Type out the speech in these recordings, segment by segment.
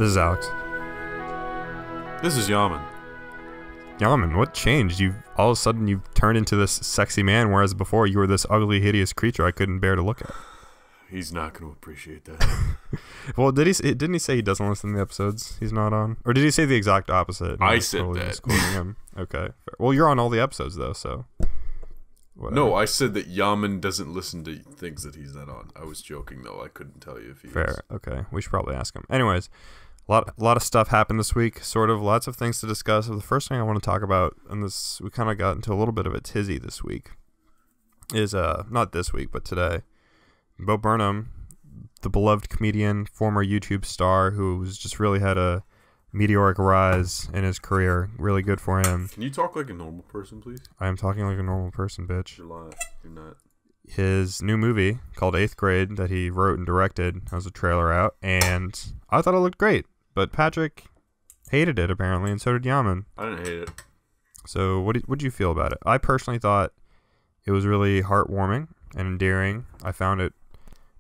This is Alex. This is Yammin. Yammin, what changed? All of a sudden you've turned into this sexy man, whereas before you were this ugly, hideous creature I couldn't bear to look at. He's not going to appreciate that. Well, didn't he say he doesn't listen to the episodes he's not on? Or did he say the exact opposite? I said totally that. Misquoting him. Okay. Fair. Well, you're on all the episodes, though, so... Whatever. No, I said that Yammin doesn't listen to things that he's not on. I was joking, though. I couldn't tell you if he Fair. Is. Okay. We should probably ask him. Anyways, a lot of stuff happened this week. Sort of. Lots of things to discuss. The first thing I want to talk about, and this we kind of got into a little bit of a tizzy this week, is not this week, but today. Bo Burnham, the beloved comedian, former YouTube star, who's just really had a meteoric rise in his career. Really good for him. Can you talk like a normal person, please? I am talking like a normal person, bitch. You're lying. You're not. His new movie called 8th Grade that he wrote and directed has a trailer out, and I thought it looked great. But Patrick hated it, apparently, and so did Yammin. I didn't hate it. So what did you feel about it? I personally thought it was really heartwarming and endearing. I found it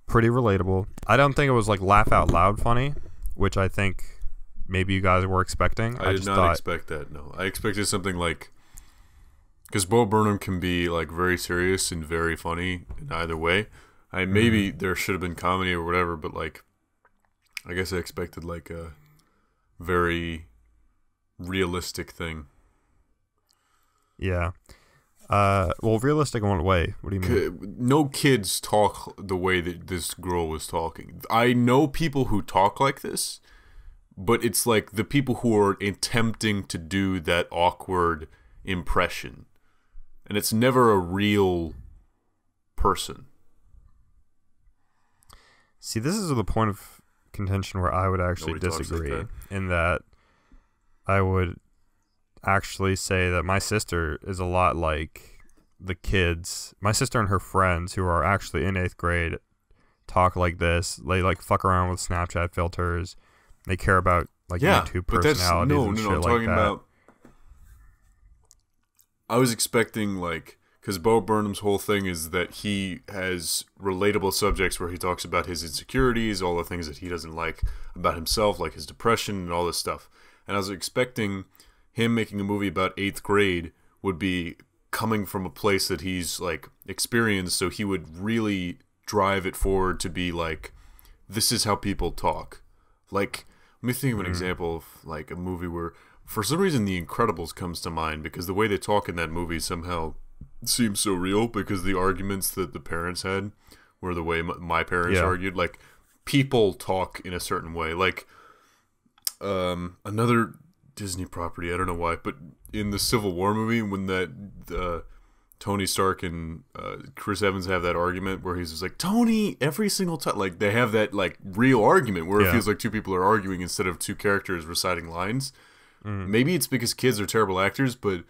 pretty relatable. I don't think it was like laugh out loud funny, which I think maybe you guys were expecting. I did not expect that, no. I expected something like... Because Bo Burnham can be like very serious and very funny in either way. Maybe there should have been comedy or whatever, but like... I guess I expected like a very realistic thing. Yeah. Well, realistic in what way? What do you mean? No kids talk the way that this girl was talking. I know people who talk like this, but it's like the people who are attempting to do that awkward impression. And it's never a real person. See, this is the point of contention where I would actually Nobody disagree. like in that I would actually say that my sister is a lot like the kids. My sister and her friends who are actually in 8th grade talk like this. They like fuck around with Snapchat filters. They care about like YouTube personalities and shit I'm talking like that. About, I was expecting like, because Bo Burnham's whole thing is that he has relatable subjects where he talks about his insecurities, all the things that he doesn't like about himself, like his depression and all this stuff. And I was expecting him making a movie about 8th grade would be coming from a place that he's like experienced, so he would really drive it forward to be like, this is how people talk. Like, let me think of an example of like a movie where, for some reason, The Incredibles comes to mind because the way they talk in that movie somehow seems so real because the arguments that the parents had were the way my parents argued. Like, people talk in a certain way. Like, another Disney property, I don't know why, but in the Civil War movie, when that Tony Stark and Chris Evans have that argument where he's just like, Tony, every single time, like they have that like real argument where it feels like two people are arguing instead of two characters reciting lines. Maybe it's because kids are terrible actors, but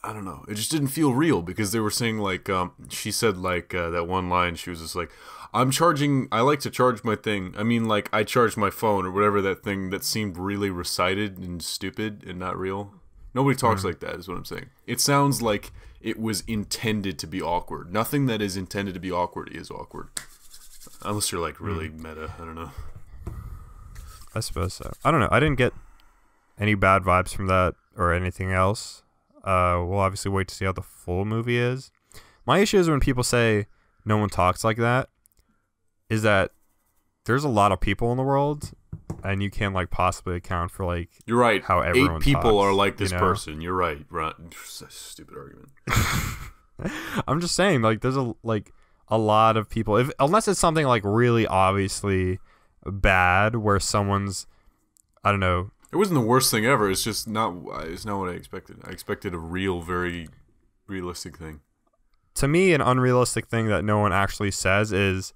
I don't know. It just didn't feel real because they were saying like, she said like that one line, she was just like, I like to charge my thing. I mean, like, I charge my phone or whatever that thing that seemed really recited and stupid and not real. Nobody talks like that is what I'm saying. It sounds like it was intended to be awkward. Nothing that is intended to be awkward is awkward. Unless you're like really meta. I don't know. I suppose so. I don't know. I didn't get any bad vibes from that or anything else. We'll obviously wait to see how the full movie is. My issue is when people say no one talks like that, is that there's a lot of people in the world, and you can't like possibly account for like you're right how everyone 8 people talks, are like this you know? person. You're right. Stupid argument. I'm just saying like there's a lot of people, unless it's something like really obviously bad where someone's, I don't know. It wasn't the worst thing ever. It's just not. It's not what I expected. I expected a real, very realistic thing. To me, an unrealistic thing that no one actually says is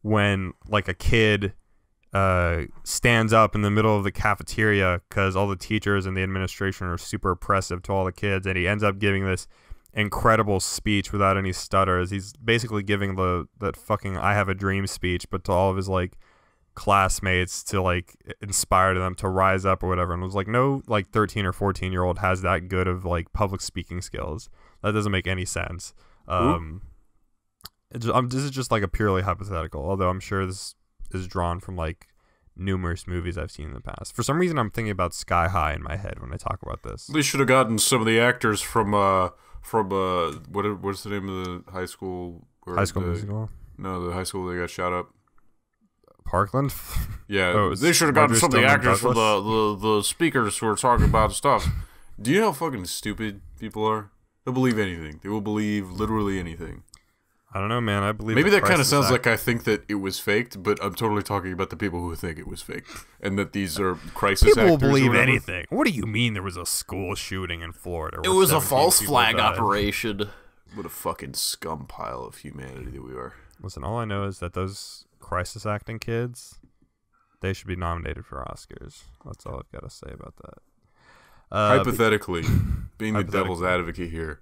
when like a kid stands up in the middle of the cafeteria because all the teachers and the administration are super oppressive to all the kids, and he ends up giving this incredible speech without any stutters. He's basically giving that fucking I Have a Dream speech, but to all of his like classmates to like inspire them to rise up or whatever. And it was like, no like 13 or 14-year-old has that good of like public speaking skills. That doesn't make any sense. This is just like a purely hypothetical, although I'm sure this is drawn from like numerous movies I've seen in the past. For some reason, I'm thinking about Sky High in my head when I talk about this. They should have gotten some of the actors from what's the name of the high school? High School Musical? No, the high school they got shot up. Parkland? Yeah, they should have gotten some of the actors from the speakers who are talking about stuff. Do you know how fucking stupid people are? They'll believe anything. They will believe literally anything. I don't know, man. I believe maybe that kind of sounds like I think that it was faked, but I'm totally talking about the people who think it was faked and that these are crisis actors. People will believe anything. What do you mean there was a school shooting in Florida? It was a false flag operation. What a fucking scum pile of humanity that we are. Listen, all I know is that those crisis acting kids, they should be nominated for Oscars. That's all I've got to say about that. Hypothetically, being the devil's advocate here,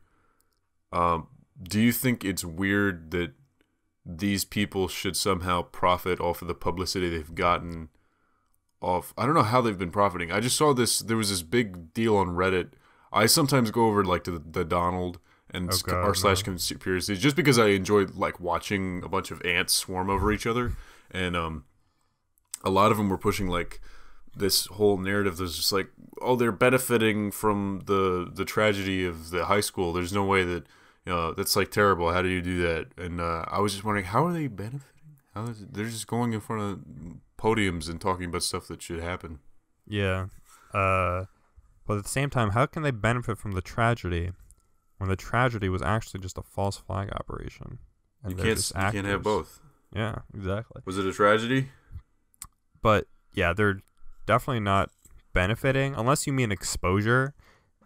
do you think it's weird that these people should somehow profit off of the publicity they've gotten off? I don't know how they've been profiting. I just saw this. There was this big deal on Reddit. I sometimes go over like to the Donald and /conspiracy just because I enjoy like watching a bunch of ants swarm over each other, and a lot of them were pushing like this whole narrative that's just like, oh, they're benefiting from the tragedy of the high school. There's no way that. That's like terrible. How do you do that? And I was just wondering, how are they benefiting? They're just going in front of podiums and talking about stuff that should happen. Yeah. But at the same time, how can they benefit from the tragedy when the tragedy was actually just a false flag operation? And you can't have both. Yeah, exactly. Was it a tragedy? But yeah, they're definitely not benefiting unless you mean exposure,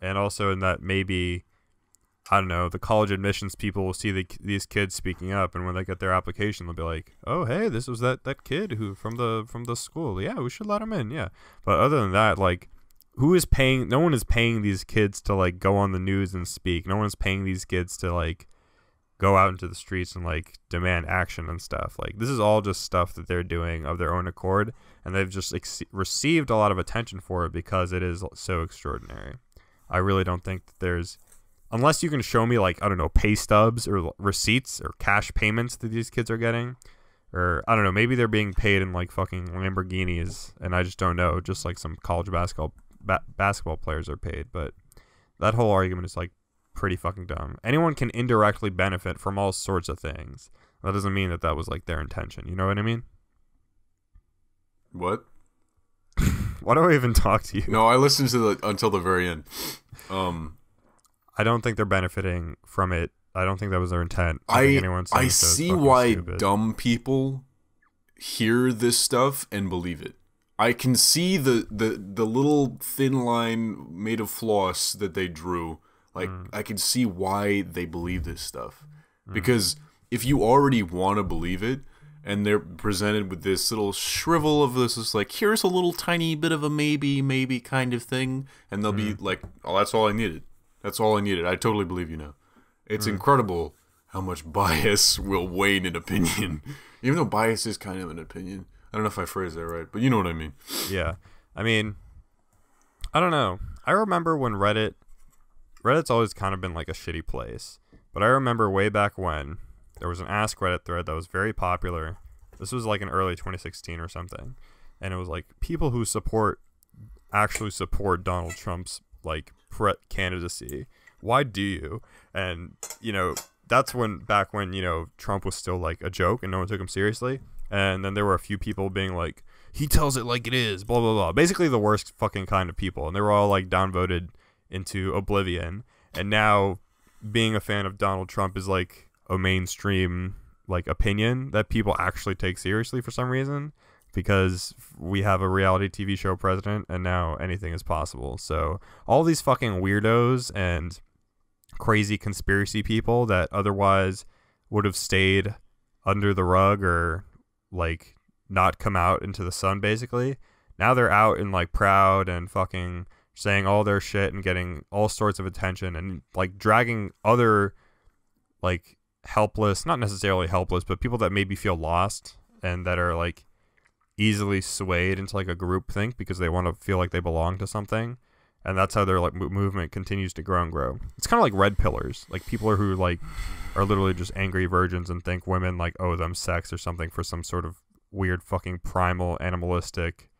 and also in that maybe, I don't know, the college admissions people will see these kids speaking up, and when they get their application, they'll be like, "Oh, hey, this was that kid who from the school. Yeah, we should let him in." Yeah, but other than that, like, who is paying? No one is paying these kids to like go on the news and speak. No one is paying these kids to like go out into the streets and like demand action and stuff. Like, this is all just stuff that they're doing of their own accord, and they've just received a lot of attention for it because it is so extraordinary. I really don't think that there's, unless you can show me, like, I don't know, pay stubs or receipts or cash payments that these kids are getting, or I don't know, maybe they're being paid in like fucking Lamborghinis and I just don't know, just like some college basketball players are paid. But that whole argument is like pretty fucking dumb. Anyone can indirectly benefit from all sorts of things. That doesn't mean that was like their intention. You know what I mean? What? Why do I even talk to you? No, I listened to until the very end. I don't think they're benefiting from it. I don't think that was their intent. I see why stupid. Dumb people hear this stuff and believe it. I can see the little thin line made of floss that they drew. Like, I can see why they believe this stuff. Because if you already want to believe it, and they're presented with this little shrivel of this, is like, here's a little tiny bit of a maybe kind of thing, and they'll be like, oh, that's all I needed. That's all I needed. I totally believe you now. It's incredible how much bias will wane an opinion. Even though bias is kind of an opinion. I don't know if I phrased that right, but you know what I mean. Yeah. I mean, I don't know. I remember when Reddit's always kind of been like a shitty place. But I remember way back when there was an Ask Reddit thread that was very popular. This was like in early 2016 or something. And it was like, people who actually support Donald Trump's like candidacy. Why do you? And, you know, that's back when, you know, Trump was still like a joke and no one took him seriously. And then there were a few people being like, he tells it like it is, blah, blah, blah. Basically the worst fucking kind of people. And they were all like downvoted into oblivion. And now being a fan of Donald Trump is like a mainstream like opinion that people actually take seriously for some reason, because we have a reality TV show president and now anything is possible. So all these fucking weirdos and crazy conspiracy people that otherwise would have stayed under the rug or like not come out into the sun, basically, now they're out and like proud and fucking saying all their shit and getting all sorts of attention and like dragging other like helpless, not necessarily helpless, but people that maybe feel lost and that are like easily swayed into like a group think because they want to feel like they belong to something. And that's how their like movement continues to grow and grow. It's kind of like red pillars, like people who like are literally just angry virgins and think women like owe them sex or something for some sort of weird fucking primal animalistic,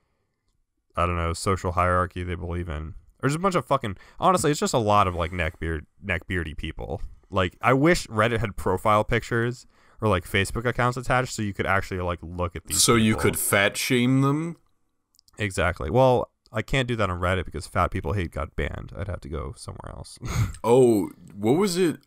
I don't know, social hierarchy they believe in. There's a bunch of fucking, honestly, it's just a lot of like neckbeardy people. Like, I wish Reddit had profile pictures or like Facebook accounts attached so you could actually like look at these So people. you could fat shame them? Exactly. Well, I can't do that on Reddit because Fat People Hate got banned. I'd have to go somewhere else. Oh, what was it?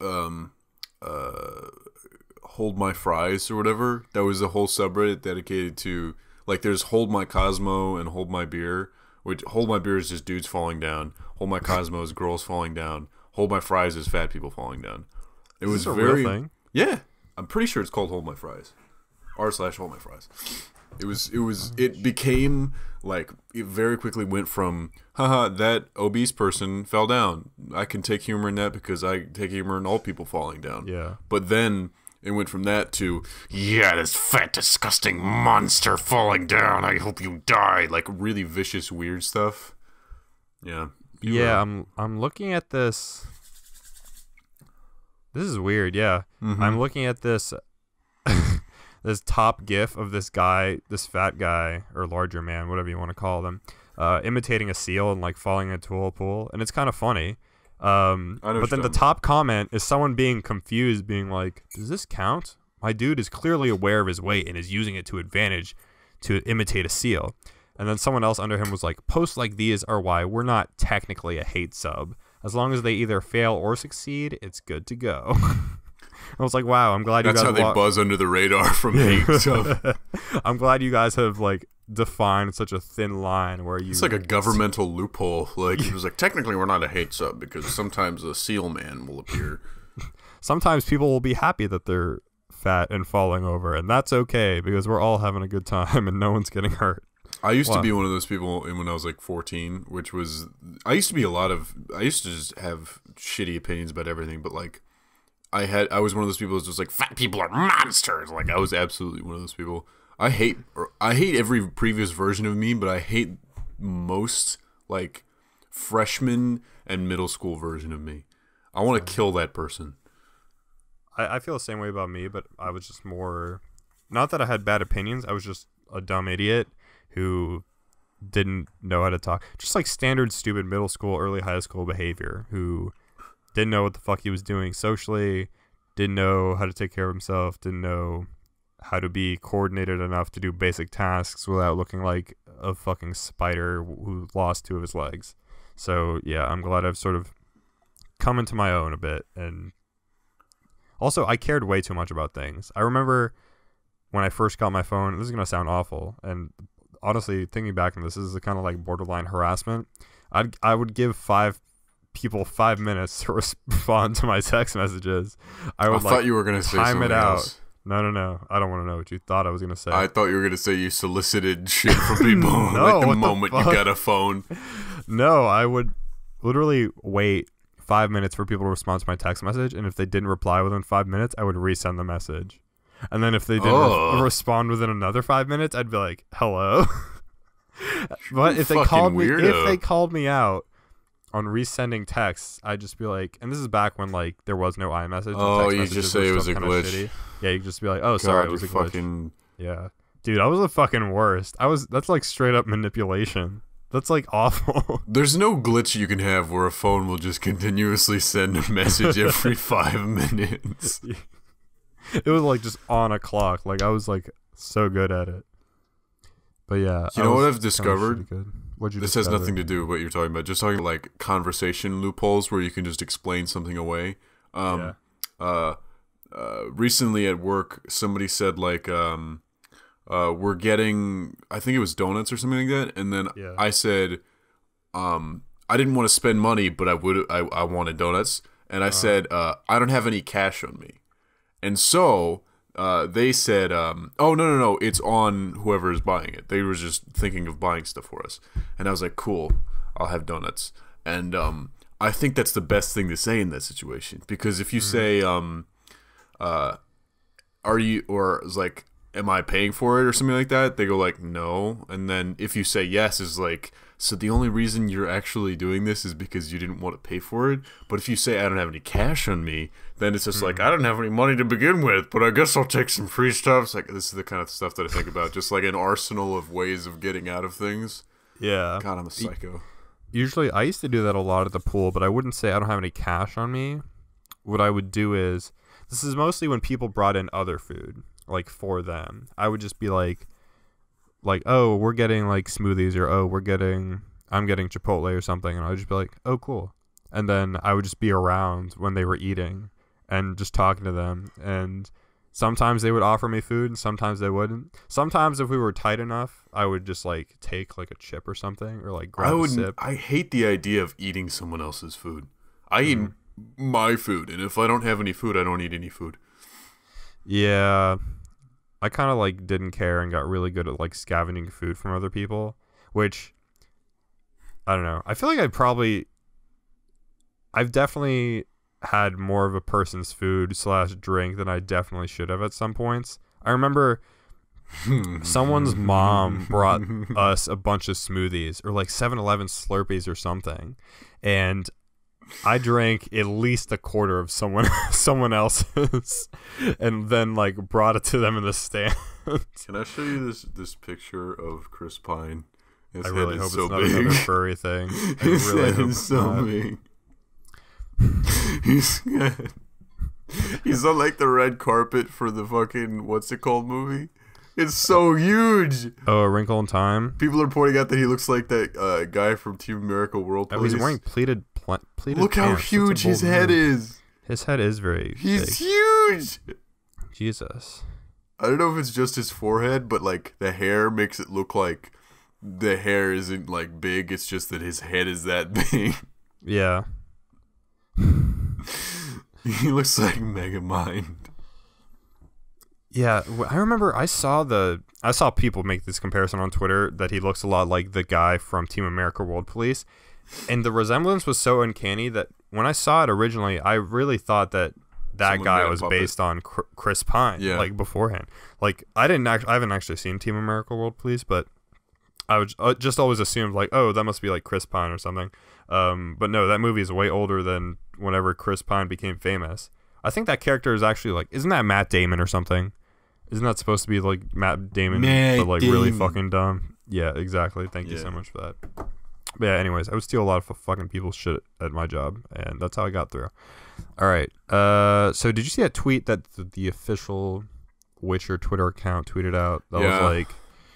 Hold My Fries or whatever. That was a whole subreddit dedicated to, like, there's Hold My Cosmo and Hold My Beer, which Hold My Beer is just dudes falling down. Hold My Cosmo is girls falling down. Hold My Fries is fat people falling down. It was a very real thing? Yeah, I'm pretty sure it's called Hold My Fries. r/Hold My Fries. It became like, it very quickly went from, haha, that obese person fell down. I can take humor in that because I take humor in all people falling down. Yeah. But then it went from that to, yeah, this fat, disgusting monster falling down. I hope you die. Like, really vicious, weird stuff. Yeah. Yeah, I'm looking at this. This is weird, yeah. Mm-hmm. I'm looking at this this top gif of this guy, this fat guy, or larger man, whatever you want to call them, imitating a seal and like falling into a pool, and it's kind of funny. But then the top comment is someone being confused, being like, does this count? My dude is clearly aware of his weight and is using it to advantage to imitate a seal. And then someone else under him was like, posts like these are why we're not technically a hate sub. As long as they either fail or succeed, it's good to go. I was like, wow, I'm glad That's you guys... how they buzz under the radar from hate stuff. I'm glad you guys have, like, defined such a thin line where you... It's like a governmental loophole. Like, it was like, technically we're not a hate sub because sometimes a seal man will appear. Sometimes people will be happy that they're fat and falling over, and that's okay because we're all having a good time and no one's getting hurt. I used to be one of those people when I was like 14, which was, I used to just have shitty opinions about everything, but like, I was one of those people who's just like, fat people are monsters. Like, I was absolutely one of those people. I hate every previous version of me, but I hate most like freshman and middle school version of me. I want to kill that person. I feel the same way about me, but I was just more, not that I had bad opinions, I was just a dumb idiot who didn't know how to talk. Just like standard stupid middle school, early high school behavior, who didn't know what the fuck he was doing socially, didn't know how to take care of himself, didn't know how to be coordinated enough to do basic tasks without looking like a fucking spider who lost 2 of his legs. So yeah, I'm glad I've sort of come into my own a bit. And also, I cared way too much about things. I remember when I first got my phone, this is going to sound awful, and honestly, thinking back on this is a kind of like borderline harassment. I would give 5 people 5 minutes to respond to my text messages. I thought you were going to say time something it out. else. No. I don't want to know what you thought I was going to say. I thought you were going to say you solicited shit from people No, like the what moment you got a phone. No, I would literally wait 5 minutes for people to respond to my text message, and if they didn't reply within 5 minutes, I would resend the message. And then if they didn't respond within another 5 minutes, I'd be like, hello. But if they called me out on resending texts, I'd just be like, and this is back when like there was no iMessage. Oh, you just say it was a glitch. Shitty. Yeah, you just be like, oh, sorry, it was a glitch. Fucking... Yeah, dude, I was the fucking worst. That's like straight up manipulation. That's like awful. There's no glitch you can have where a phone will just continuously send a message every 5 minutes. It was like just on a clock. Like I was like so good at it. But yeah, you know what I've discovered? What'd you this discover? has nothing to do with what you're talking about. Just talking about like conversation loopholes where you can just explain something away. Recently at work, somebody said like, we're getting, I think it was donuts or something like that, and then I said, I didn't want to spend money, but I wanted donuts, and I said, I don't have any cash on me, and so. They said, oh, no, it's on whoever is buying it. They were just thinking of buying stuff for us. And I was like, cool, I'll have donuts. And I think that's the best thing to say in that situation. Because if you say, are you, or it's like, am I paying for it or something like that? They go like, no. And then if you say yes, it's like, so the only reason you're actually doing this is because you didn't want to pay for it. But if you say, I don't have any cash on me, then it's just like, I don't have any money to begin with, but I guess I'll take some free stuff. It's like, this is the kind of stuff that I think about. Just like an arsenal of ways of getting out of things. Yeah. God, I'm a psycho. Usually, I used to do that a lot at the pool, but I wouldn't say I don't have any cash on me. What I would do is, this is mostly when people brought in other food, like for them. I would just be like, oh, we're getting like smoothies, or oh, I'm getting Chipotle or something, and I would just be like, oh, cool. And then I would just be around when they were eating and just talking to them. And sometimes they would offer me food, and sometimes they wouldn't. Sometimes if we were tight enough, I would just like take like a chip or something, or like grab a sip. I hate the idea of eating someone else's food. I eat my food, and if I don't have any food, I don't eat any food. Yeah. I kind of like didn't care and got really good at like scavenging food from other people, which I don't know. I feel like I've definitely had more of a person's food / drink than I definitely should have at some points. I remember someone's mom brought us a bunch of smoothies, or like 7-Eleven Slurpees or something, and I drank at least a quarter of someone else's, and then like brought it to them in the stand. Can I show you this picture of Chris Pine? His I really head hope is it's so not big. another furry thing. I His really head hope is it's so not. big. He's on like the red carpet for the fucking what's it called movie. It's so huge. Oh, A Wrinkle in Time. People are pointing out that he looks like that guy from Team America World Police. Oh, he's wearing pleated Look how pants. huge his head is. His head is very He's big. huge. Jesus. I don't know if it's just his forehead, but like the hair makes it look like the hair isn't like big. It's just that his head is that big. Yeah. He looks like Megamind. Yeah, I remember I saw people make this comparison on Twitter that he looks a lot like the guy from Team America World Police, and the resemblance was so uncanny that when I saw it originally, I really thought that Someone guy made a was puppet. based on Chris Pine, like beforehand. Like I haven't actually seen Team America World Police, but I would just always assumed like, oh, that must be like Chris Pine or something. But no, that movie is way older than whenever Chris Pine became famous. I think that character is actually like, isn't that Matt Damon or something? Isn't that supposed to be like Matt Damon, but like really fucking dumb? Yeah, exactly. Thank you so much for that. But yeah, anyways, I would steal a lot of fucking people's shit at my job, and that's how I got through. All right. So did you see that tweet that the official Witcher Twitter account tweeted out? That was like,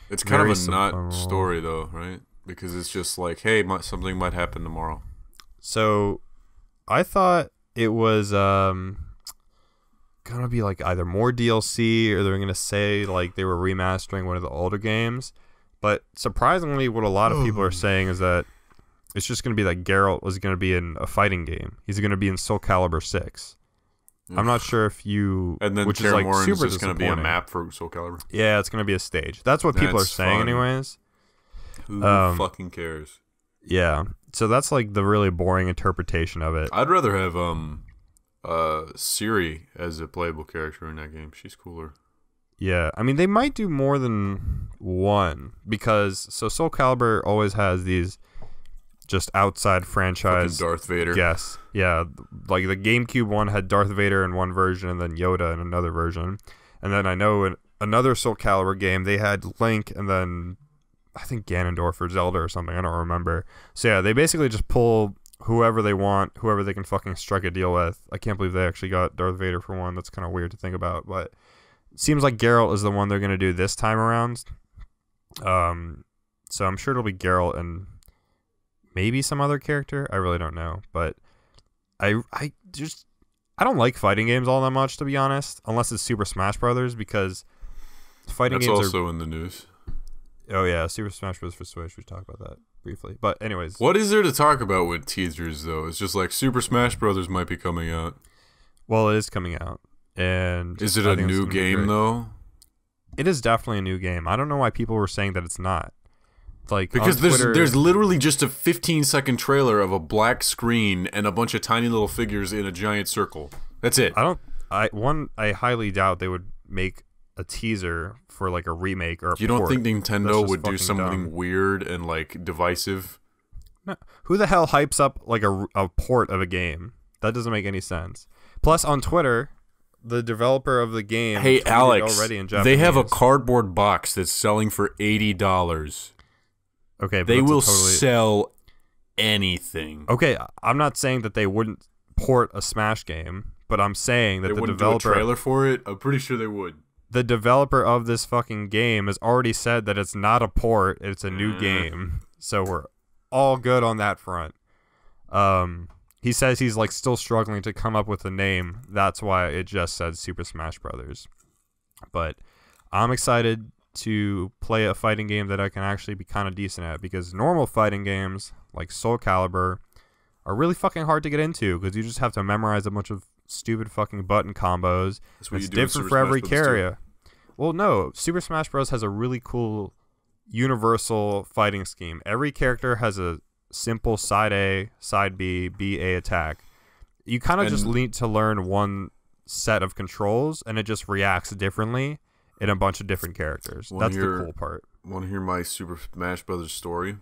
it's kind of a not story though, right? Because it's just like, hey, something might happen tomorrow. So I thought it was gonna be like either more DLC, or they're gonna say like they were remastering one of the older games. But surprisingly, what a lot of people are saying is that it's just gonna be that Geralt was gonna be in a fighting game. He's gonna be in Soul Calibur 6. I'm not sure if you, and then which is like Morin's super just gonna be a map for Soul Calibur. Yeah, it's gonna be a stage. That's what people are saying, fun. anyways. Who fucking cares? Yeah, so that's like the really boring interpretation of it. I'd rather have Ciri as a playable character in that game. She's cooler. Yeah, I mean they might do more than one, because Soul Calibur always has these just outside franchise fucking Darth Vader. Yes, yeah, like the GameCube one had Darth Vader in one version and then Yoda in another version, and then I know in another Soul Calibur game they had Link and then I think Ganondorf or Zelda or something. I don't remember. So yeah, they basically just pull whoever they want, whoever they can fucking strike a deal with. I can't believe they actually got Darth Vader for one. That's kind of weird to think about, but it seems like Geralt is the one they're going to do this time around. So I'm sure it'll be Geralt and maybe some other character. I really don't know, but I don't like fighting games all that much, to be honest, unless it's Super Smash Brothers, because fighting games That's also in the news. Oh yeah, Super Smash Bros. For Switch. We talked about that briefly, but anyways, what is there to talk about with teasers though? It's just like Super Smash Brothers might be coming out. Well, it is coming out, and is it a new game though? It is definitely a new game. I don't know why people were saying that it's not. Like, because there's literally just a 15-second trailer of a black screen and a bunch of tiny little figures in a giant circle. That's it. I highly doubt they would make a teaser for like a remake or a You don't port. think Nintendo would do fucking something dumb. weird and like divisive? No. Who the hell hypes up like a port of a game? That doesn't make any sense. Plus, on Twitter, the developer of the game Hey tweeted Alex, already in Japanese. they have a cardboard box that's selling for $80. Okay, but They that's a will totally... sell anything. Okay, I'm not saying that they wouldn't port a Smash game, but I'm saying that They the wouldn't developer, do a trailer for it. I'm pretty sure they would. the developer of this fucking game has already said that it's not a port, it's a new game. So we're all good on that front. He says he's like still struggling to come up with a name. That's why it just said Super Smash Brothers. But I'm excited to play a fighting game that I can actually be kind of decent at, because normal fighting games like Soul Calibur are really fucking hard to get into because you just have to memorize a bunch of stupid fucking button combos. That's what It's you do in different Super for every Smash Bros. too. carrier. Well, no, Super Smash Bros. Has a really cool universal fighting scheme. Every character has a simple side A, side B, B A attack. You kind of just need to learn one set of controls, and it just reacts differently in a bunch of different characters. That's the cool part. Want to hear my Super Smash Brothers story?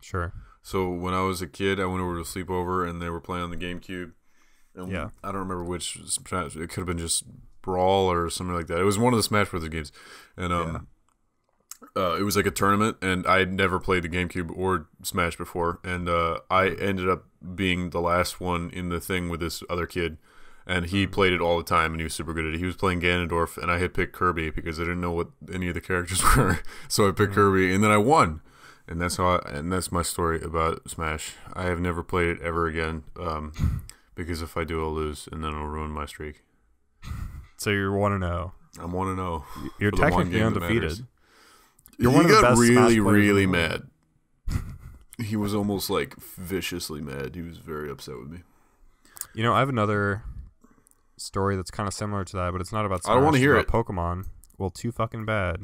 Sure. So when I was a kid, I went over to a sleepover, and they were playing on the GameCube. And Yeah. I don't remember which. It could have been just Brawl or something like that. It was one of the Smash Brothers games, and it was like a tournament, and I had never played the GameCube or Smash before, and I ended up being the last one in the thing with this other kid, and he played it all the time, and he was super good at it. He was playing Ganondorf, and I had picked Kirby because I didn't know what any of the characters were, so I picked Kirby, and then I won, and that's that's my story about Smash. I have never played it ever again, because if I do, I'll lose, and then it'll ruin my streak. So you want to know? I'm 1-0. You're for the one technically game that matters. undefeated. You're one of the got best Smash really, players really in the world. mad. He was almost like viciously mad. He was very upset with me. You know, I have another story that's kind of similar to that, but it's not about Smash. I don't want to hear it's it. about Pokemon. Well, too fucking bad.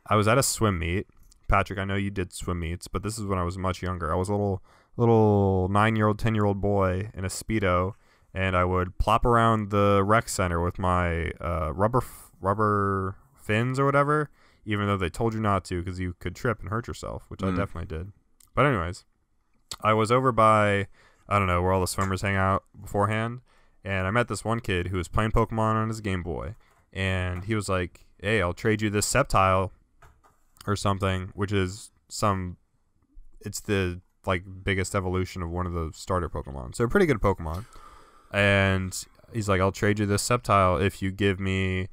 I was at a swim meet. Patrick, I know you did swim meets, but this is when I was much younger. I was a little 9-year-old, 10-year-old boy in a Speedo, and I would plop around the rec center with my rubber fins or whatever, even though they told you not to because you could trip and hurt yourself, which I definitely did. But anyways, I was over by, I don't know, where all the swimmers hang out beforehand, and I met this one kid who was playing Pokemon on his Game Boy, and he was like, hey, I'll trade you this Sceptile or something, which is it's the like biggest evolution of one of the starter Pokemon. So a pretty good Pokemon. And he's like, I'll trade you this Sceptile if you give me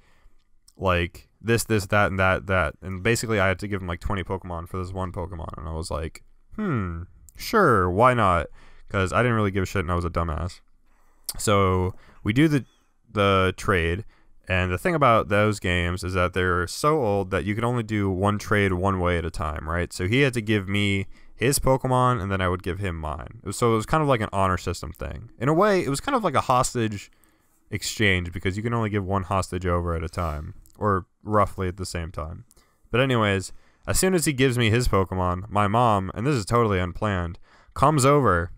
like this, that, and that. And basically I had to give him like 20 Pokemon for this one Pokemon. And I was like, sure, why not? Because I didn't really give a shit and I was a dumbass. So we do the trade. And the thing about those games is that they're so old that you can only do one trade one way at a time, right? So he had to give me his Pokemon, and then I would give him mine. So it was kind of like an honor system thing. In a way, it was kind of like a hostage exchange because you can only give one hostage over at a time, or roughly at the same time. But anyways, as soon as he gives me his Pokemon, my mom, and this is totally unplanned, comes over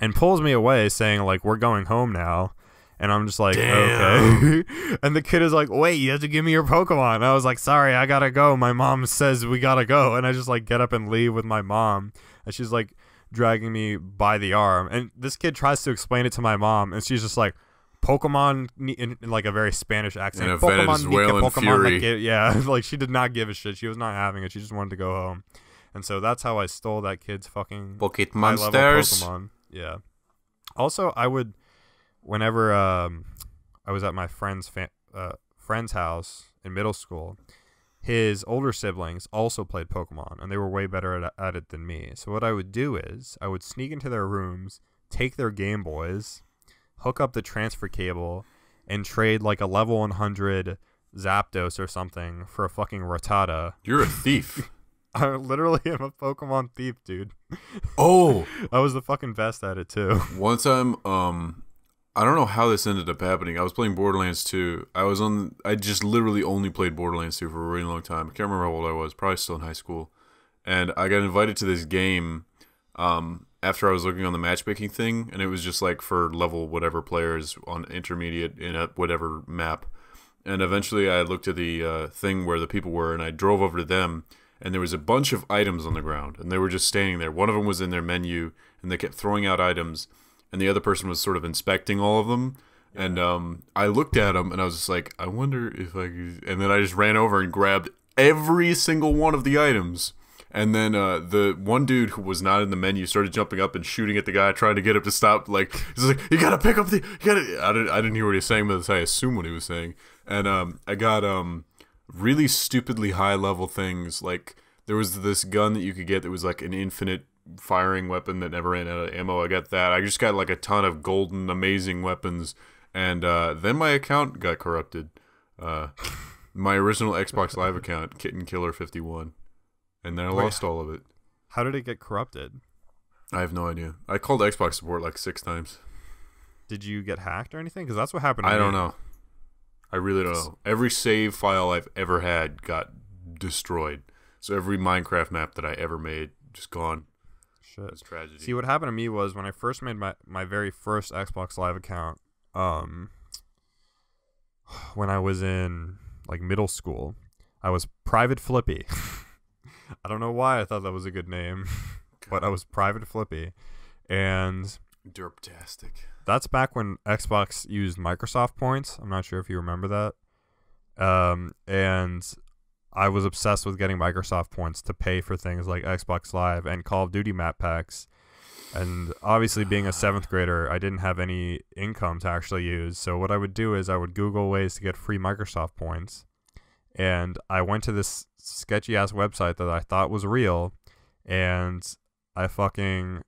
and pulls me away saying, like, we're going home now. And I'm just like, okay. And the kid is like, wait, you have to give me your Pokemon. And I was like, sorry, I gotta go. My mom says we gotta go. And I just like get up and leave with my mom. And she's like dragging me by the arm. And this kid tries to explain it to my mom. And she's just like, Pokemon, in like a very Spanish accent. In a Pokemon, Venezuelan fury. like, yeah, like she did not give a shit. She was not having it. She just wanted to go home. And so that's how I stole that kid's fucking Pocket high-level Monsters. Pokemon. Yeah. Also, I would... Whenever I was at my friend's house in middle school, his older siblings also played Pokemon, and they were way better at it than me. So what I would do is I would sneak into their rooms, take their Game Boys, hook up the transfer cable, and trade like a level 100 Zapdos or something for a fucking Rattata. You're a thief. I literally am a Pokemon thief, dude. Oh, I was the fucking best at it, too. one time, I don't know how this ended up happening. I was playing Borderlands 2. I just literally only played Borderlands 2 for a really long time. I can't remember how old I was. Probably still in high school. And I got invited to this game after I was looking on the matchmaking thing. And it was just like for level whatever players on intermediate in a whatever map. And eventually I looked at the thing where the people were, and I drove over to them, and there was a bunch of items on the ground, and they were just standing there. One of them was in their menu, and they kept throwing out items, and the other person was sort of inspecting all of them. And I looked at them, and I was just like, I wonder if I could... And then I just ran over and grabbed every single one of the items. And then the one dude who was not in the menu started jumping up and shooting at the guy, trying to get him to stop. Like, he's like, you gotta pick up the... You gotta... I didn't hear what he was saying, but I assume what he was saying. And I got really stupidly high-level things. Like, there was this gun that you could get that was like an infinite firing weapon that never ran out of ammo. I got that. I just got like a ton of golden, amazing weapons. And then my account got corrupted. My original Xbox Live account, Kitten Killer 51. And then I lost all of it. How did it get corrupted? I have no idea. I called Xbox support like 6 times. Did you get hacked or anything? Because that's what happened to me. I don't know. I really don't know. Every save file I've ever had got destroyed. So every Minecraft map that I ever made, just gone. Shit. It's tragedy. See, what happened to me was when I first made my very first Xbox Live account, when I was in like middle school, I was Private Flippy. I don't know why I thought that was a good name, but I was Private Flippy, and derptastic. That's back when Xbox used Microsoft points. I'm not sure if you remember that. And I was obsessed with getting Microsoft points to pay for things like Xbox Live and Call of Duty map packs. And obviously, being a 7th grader, I didn't have any income to actually use. So what I would do is I would Google ways to get free Microsoft points. And I went to this sketchy-ass website that I thought was real, and I fucking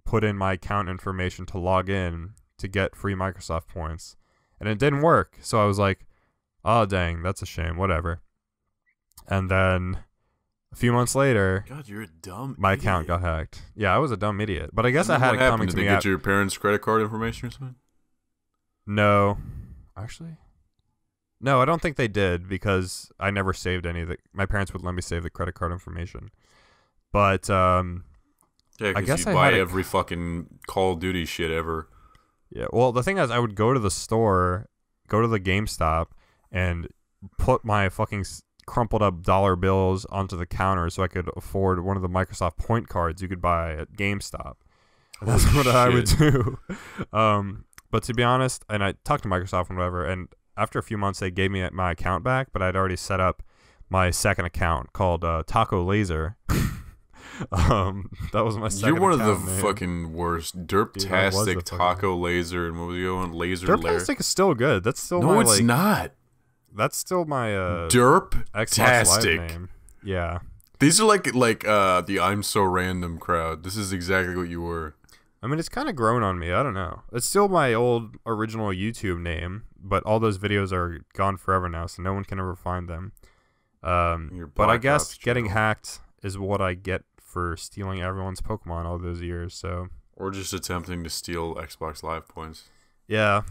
put in my account information to log in to get free Microsoft points. And it didn't work. So I was like, oh, dang, that's a shame. Whatever. And then a few months later, God, you're a dumb my idiot. account got hacked. Yeah, I was a dumb idiot. But I guess And I then had what it happened? coming Did to they me. get your parents' credit card information or something? No. Actually? No, I don't think they did because I never saved any of the... My parents would let me save the credit card information. But, Yeah, I because guess you I buy had a- every fucking Call of Duty shit ever. yeah, well, the thing is, I would go to the store, go to the GameStop, and put my fucking crumpled up dollar bills onto the counter so I could afford one of the Microsoft point cards you could buy at GameStop. And that's what I would do. But to be honest, and I talked to Microsoft and whatever, and after a few months, they gave me my account back, but I'd already set up my second account called Taco Laser. That was my second You're one of the account name. Fucking worst. Dude, I was Derptastic the Taco Laser, and what was the other one? Laser Lair. Derptastic is still good. That's still No, my, it's like, not. That's still my Xbox Live Derptastic. name. Yeah. These are like the I'm So Random crowd. This is exactly what you were. I mean, it's kind of grown on me. I don't know. It's still my old original YouTube name, but all those videos are gone forever now, so no one can ever find them. But I guess getting hacked is what I get for stealing everyone's Pokemon all those years. So, or just attempting to steal Xbox Live points. yeah,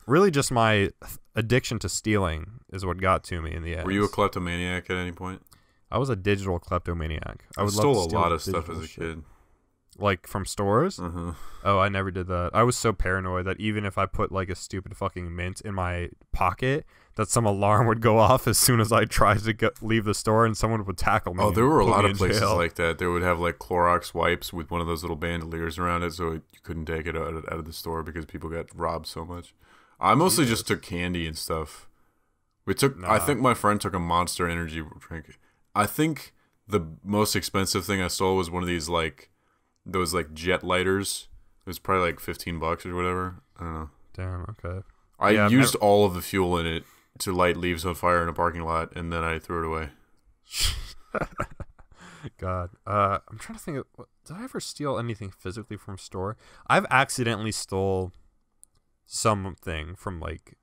really just my addiction to stealing is what got to me in the end. Were you a kleptomaniac at any point? I was a digital kleptomaniac. I would stole love to a lot steal of stuff digital as a shit. kid. Like from stores? Uh-huh. Oh, I never did that. I was so paranoid that even if I put like a stupid fucking mint in my pocket, that some alarm would go off as soon as I tried to leave the store and someone would tackle me. Oh, there were a and put lot me of in places jail. like that. They would have like Clorox wipes with one of those little bandoliers around it, so you couldn't take it out of the store because people got robbed so much. I mostly just took candy and stuff. I think my friend took a Monster Energy drink. I think the most expensive thing I stole was one of these those jet lighters. It was probably like $15 or whatever. I don't know. Damn, okay. I used all of the fuel in it to light leaves on fire in a parking lot, and then I threw it away. God. I'm trying to think of... Did I ever steal anything physically from a store? I've accidentally stole something from, like,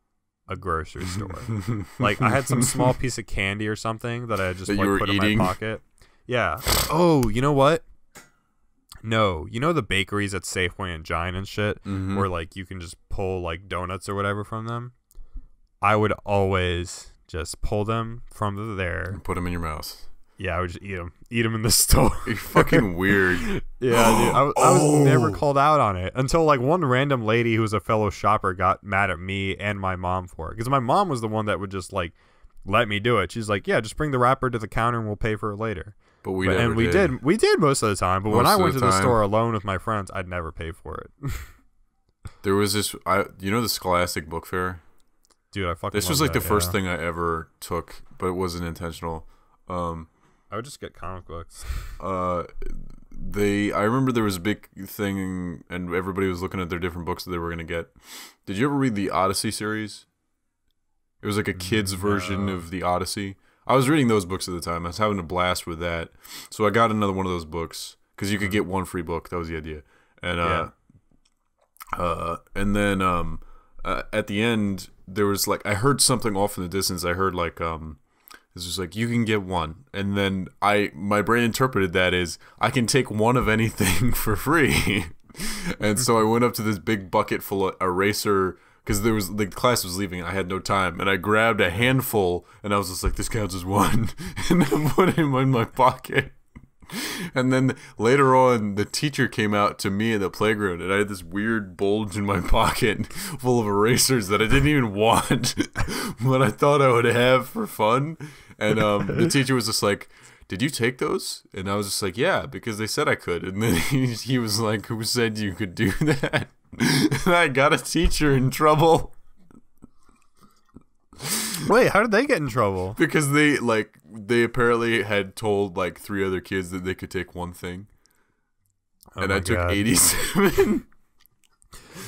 a grocery store. Like, I had some small piece of candy or something that I just that like, you were put eating? in my pocket. Yeah. Oh, you know what? No. You know the bakeries at Safeway and Giant and shit? Mm-hmm. Where, like, you can just pull, like, donuts or whatever from them? I would always just pull them from there. And put them in your mouth. Yeah, I would just eat them. Eat them in the store. You're fucking weird. Yeah, dude. I was never called out on it until like one random lady who was a fellow shopper got mad at me and my mom for it. Because my mom was the one that would just like let me do it. She's like, yeah, just bring the wrapper to the counter and we'll pay for it later. But we did. We did most of the time. But when I went to the store alone with my friends, I'd never pay for it. There was this, the Scholastic Book Fair? Dude, I fucking This was like the first thing I ever took, but it wasn't intentional. I would just get comic books. I remember there was a big thing, and everybody was looking at their different books that they were going to get. Did you ever read the Odyssey series? It was like a kid's version of the Odyssey. I was reading those books at the time. I was having a blast with that. So I got another one of those books because you could get one free book. That was the idea. And then at the end there was like I heard something off in the distance. I heard like it's just like you can get one, and then my brain interpreted that as I can take one of anything for free. And so I went up to this big bucket full of eraser. Because there was the class was leaving and I had no time, and I grabbed a handful and I was just like, this counts as one, and I put him in my pocket. And then later on the teacher came out to me in the playground and I had this weird bulge in my pocket full of erasers that I didn't even want but I thought I would have for fun. And the teacher was just like, did you take those? And I was just like, yeah, because they said I could. And then he was like, who said you could do that? And I got a teacher in trouble. Wait, how did they get in trouble? Because they apparently had told like 3 other kids that they could take one thing. And I took 87.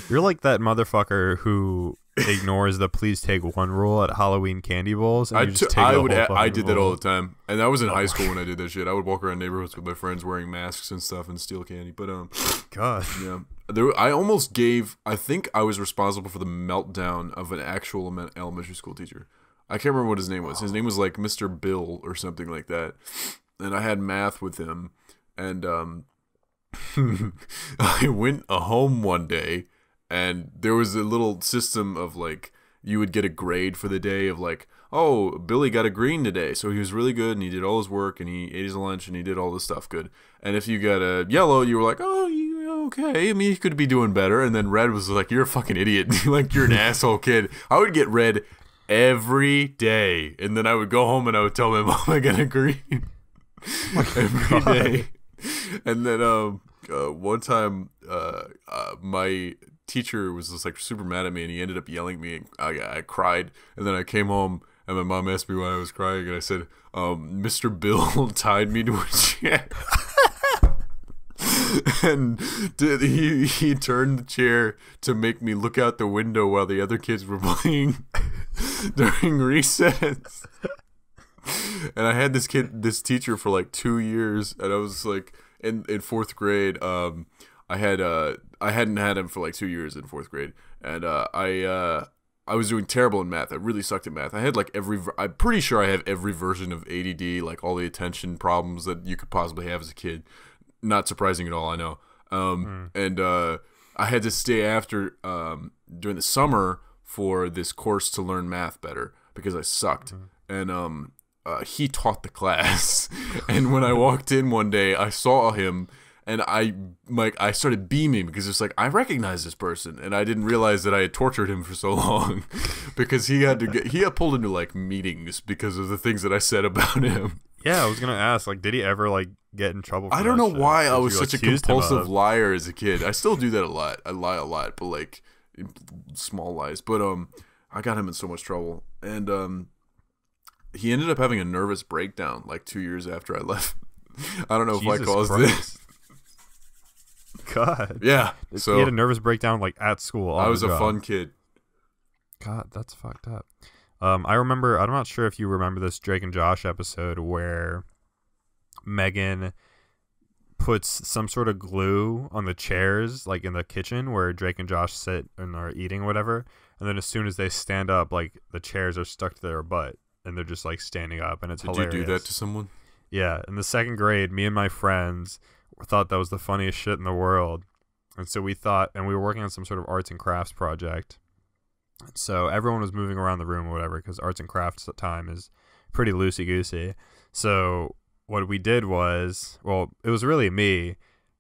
You're like that motherfucker who ignores the please take one rule at Halloween candy bowls. And I did that all the time, and I was in high school when I did that shit. I would walk around neighborhoods with my friends wearing masks and stuff and steal candy. But God, yeah, I almost gave. I think I was responsible for the meltdown of an actual elementary school teacher. I can't remember what his name was. His name was like Mr. Bill or something like that. And I had math with him, and I went home one day. And there was a little system of like, you would get a grade for the day of like, oh, Billy got a green today. So he was really good and he did all his work and he ate his lunch and he did all this stuff good. And if you got a yellow, you were like, oh, okay. I mean, you could be doing better. And then red was like, you're a fucking idiot. Like, you're an asshole kid. I would get red every day. And then I would go home and I would tell my mom I got a green every day. And then one time my teacher was just like super mad at me and he ended up yelling at me and I cried. And then I came home and my mom asked me why I was crying and I said, Mr. Bill tied me to a chair. And he turned the chair to make me look out the window while the other kids were playing during recess. And I had this teacher for like 2 years, and I was like in 4th grade. I hadn't had him for like 2 years in 4th grade, and I was doing terrible in math. I really sucked at math. I had like I'm pretty sure I have every version of ADD, like all the attention problems that you could possibly have as a kid. Not surprising at all, I know. And I had to stay after during the summer for this course to learn math better because I sucked. And he taught the class. And when I walked in one day, I saw him. And I started beaming because it's like, I recognize this person, and I didn't realize that I had tortured him for so long because he got pulled into like meetings because of the things that I said about him. Yeah, I was gonna ask, like, did he ever like get in trouble for I don't know shit? why I was such a compulsive liar as a kid. I still do that a lot. I lie a lot, but like small lies. But I got him in so much trouble, and he ended up having a nervous breakdown like 2 years after I left. I don't know if I caused this. God. Yeah. So he had a nervous breakdown like at school. I was a fun kid. God, that's fucked up. I remember, I'm not sure if you remember this Drake and Josh episode where Megan puts some sort of glue on the chairs, like in the kitchen where Drake and Josh sit and are eating or whatever. And then as soon as they stand up, like the chairs are stuck to their butt and they're just like standing up, and it's hilarious. Did you do that to someone? Yeah. In the 2nd grade, me and my friends thought that was the funniest shit in the world. And so we thought, and we were working on some sort of arts and crafts project. So everyone was moving around the room or whatever, because arts and crafts time is pretty loosey-goosey. So what we did was, well, it was really me.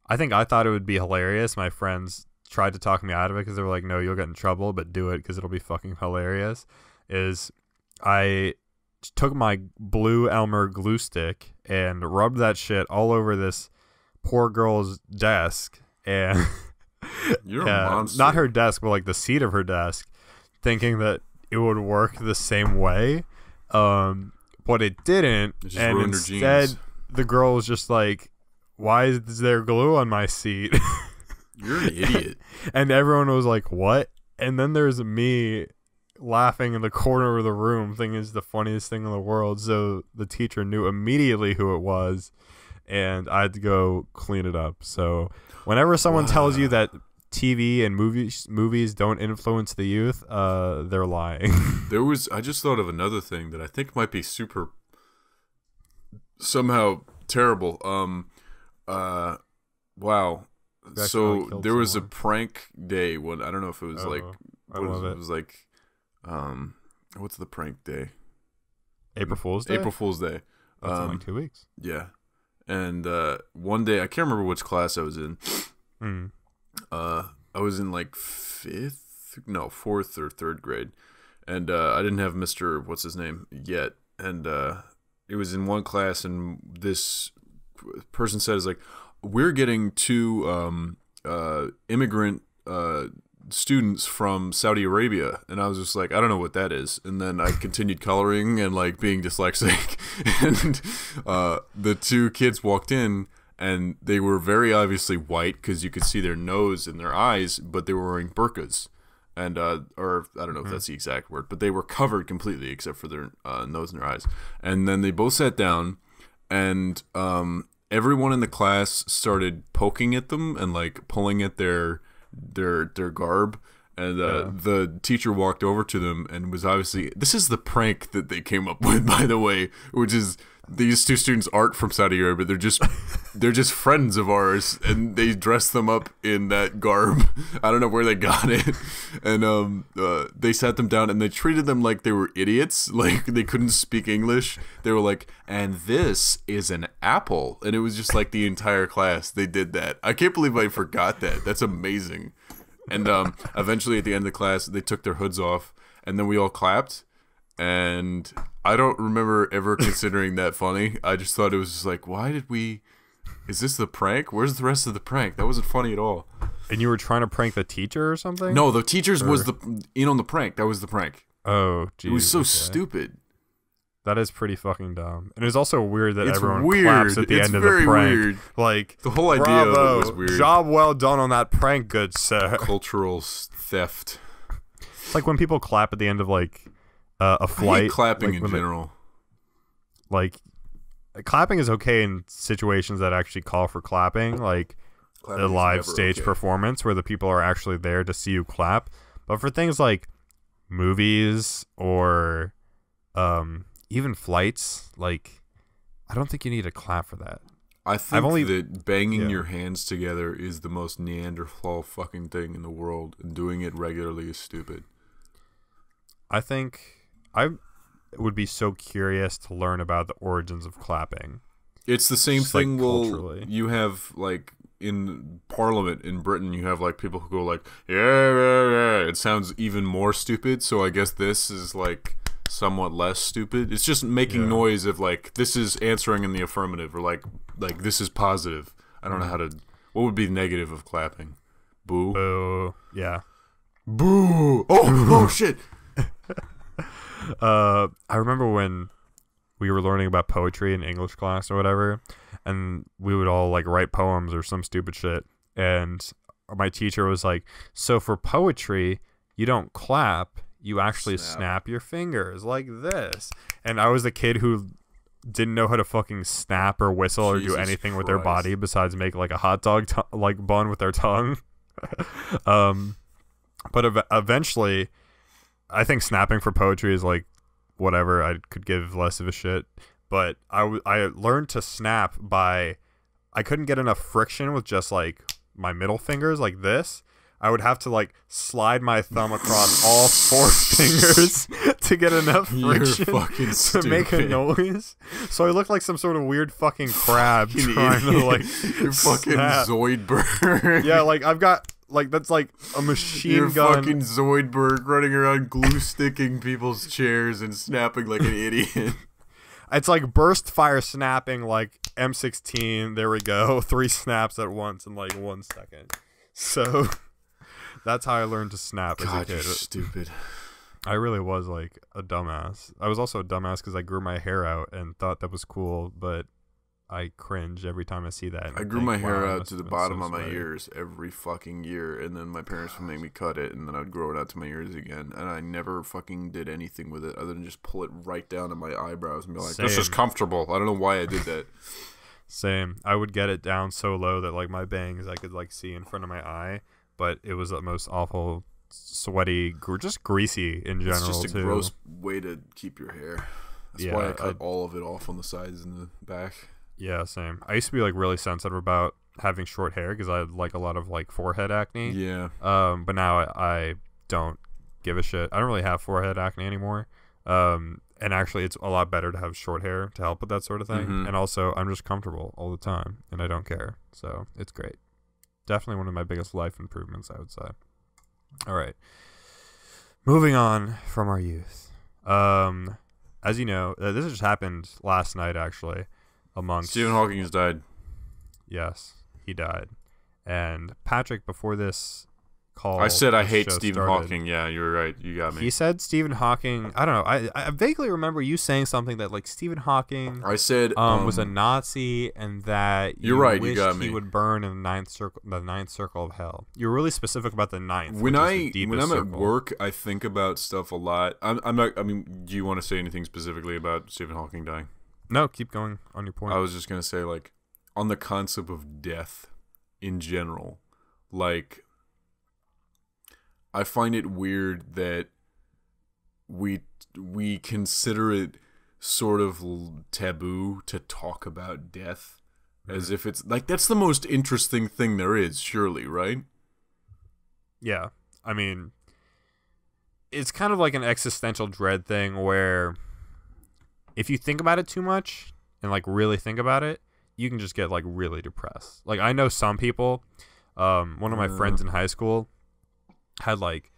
I think I thought it would be hilarious. My friends tried to talk me out of it because they were like, no, you'll get in trouble, but do it because it'll be fucking hilarious. Is I took my blue Elmer glue stick and rubbed that shit all over this poor girl's desk, and You're a monster. not her desk, but like the seat of her desk, thinking that it would work the same way. But it didn't, It just and ruined her instead jeans. the girl was just like, why is there glue on my seat? You're an idiot. And everyone was like, what? And then there's me laughing in the corner of the room, thinking it's the funniest thing in the world. So the teacher knew immediately who it was, and I had to go clean it up. So whenever someone tells you that TV and movies don't influence the youth, they're lying. I just thought of another thing that I think might be somehow terrible. Wow. So there was a prank day when, I don't know if it was it was like, what's the prank day? April Fool's Day? April Fool's Day. That's in like 2 weeks. Yeah. And one day, I can't remember which class I was in. I was in like fourth or third grade. And I didn't have Mr. What's his name yet. And it was in one class, and this person said, is like, we're getting 2 immigrant students from Saudi Arabia. And I was just like, I don't know what that is. And then I continued coloring and like being dyslexic. And the 2 kids walked in, and they were very obviously white because you could see their nose and their eyes, but they were wearing burqas. And or I don't know if that's the exact word, but they were covered completely except for their nose and their eyes. And then they both sat down, and everyone in the class started poking at them and like pulling at their garb. And the teacher walked over to them and was obviously, this is the prank that they came up with, by the way, which is, these 2 students aren't from Saudi Arabia. They're just friends of ours, and they dressed them up in that garb. I don't know where they got it. And they sat them down, and they treated them like they were idiots, like they couldn't speak English. They were like, and this is an apple. And it was just like the entire class, they did that. I can't believe I forgot that. That's amazing. And eventually at the end of the class, they took their hoods off, and then we all clapped. And I don't remember ever considering that funny. I just thought it was just like, is this the prank? Where's the rest of the prank? That wasn't funny at all. And you were trying to prank the teacher or something? No, the teachers was in on the prank. That was the prank. Oh, geez. It was so stupid. That is pretty fucking dumb. And it's also weird that It's everyone weird. claps at the It's end of the very prank. weird. Like, The whole idea bravo, of it was weird. job well done on that prank, good sir. Cultural theft. It's like when people clap at the end of like a I flight. hate clapping like, in general. Like, clapping is okay in situations that actually call for clapping, like Clapping a is live never stage okay. performance where the people are actually there to see you clap. But for things like movies or even flights, like, I don't think you need to clap for that. I think only- that banging yeah. your hands together is the most Neanderthal fucking thing in the world, and doing it regularly is stupid. I think I would be so curious to learn about the origins of clapping. It's the same Just, like, thing. Well, culturally. you have like in Parliament in Britain, you have like people who go like, yeah, yeah, yeah. It sounds even more stupid. So I guess this is like somewhat less stupid. It's just making noise of like, this is answering in the affirmative, or like this is positive. I don't know how to. What would be negative of clapping? Boo. Boo. Yeah. Boo. Oh shit. I remember when we were learning about poetry in English class or whatever, and we would all like write poems or some stupid shit, and my teacher was like, so for poetry you don't clap, you actually snap your fingers like this. And I was the kid who didn't know how to fucking snap or whistle or do Jesus anything with their Christ. body besides make like a hot dog like bun with their tongue. But eventually I think snapping for poetry is like whatever. I could give less of a shit. But I learned to snap by, I couldn't get enough friction with just like my middle fingers like this. I would have to like slide my thumb across all 4 fingers to get enough You're friction fucking to stupid. make a noise. So I look like some sort of weird fucking crab trying to like You're fucking snap. Zoidberg. Yeah, like I've got like that's like a machine You're gun. fucking Zoidberg running around glue sticking people's chairs and snapping like an idiot. It's like burst fire snapping like M16. There we go. 3 snaps at once in like 1 second. So that's how I learned to snap as a God, kid. you're stupid. I really was like a dumbass. I was also a dumbass because I grew my hair out and thought that was cool, but I cringe every time I see that. I grew my hair out to the bottom of my ears every fucking year, and then my parents would make me cut it, and then I'd grow it out to my ears again, and I never fucking did anything with it other than just pull it right down to my eyebrows and be like, this is comfortable. I don't know why I did that. Same. I would get it down so low that like my bangs I could like see in front of my eye, but it was the most awful, sweaty, just greasy in general. It's just a too. gross way to keep your hair. That's Yeah, why I cut all of it off on the sides and the back. Yeah, same. I used to be like really sensitive about having short hair because I had like a lot of like forehead acne. Yeah. But now I don't give a shit. I don't really have forehead acne anymore. And actually, it's a lot better to have short hair to help with that sort of thing. Mm-hmm. And also, I'm just comfortable all the time, and I don't care. So it's great. Definitely one of my biggest life improvements, I would say. All right. Moving on from our youth. As you know, this just happened last night, actually. Amongst Stephen Hawking has died. Yes, he died. And Patrick, before this call, I said I this hate show Stephen started, Hawking. Yeah, you're right. You got me. He said Stephen Hawking. I don't know. I vaguely remember you saying something that like Stephen Hawking I said was a Nazi and that You're right, you wished got he me. would burn in the ninth circle of hell. You were really specific about the ninth. when which is the I'm deepest at circle. work, I think about stuff a lot. I'm not. I mean, do you want to say anything specifically about Stephen Hawking dying? No, keep going on your point. I was just gonna say, like, on the concept of death in general, like, I find it weird that we consider it sort of taboo to talk about death, as if it's like that's the most interesting thing there is, surely, right? Yeah, I mean, it's kind of like an existential dread thing where if you think about it too much and like really think about it, you can just get like really depressed. Like I know some people, one of my friends in high school had like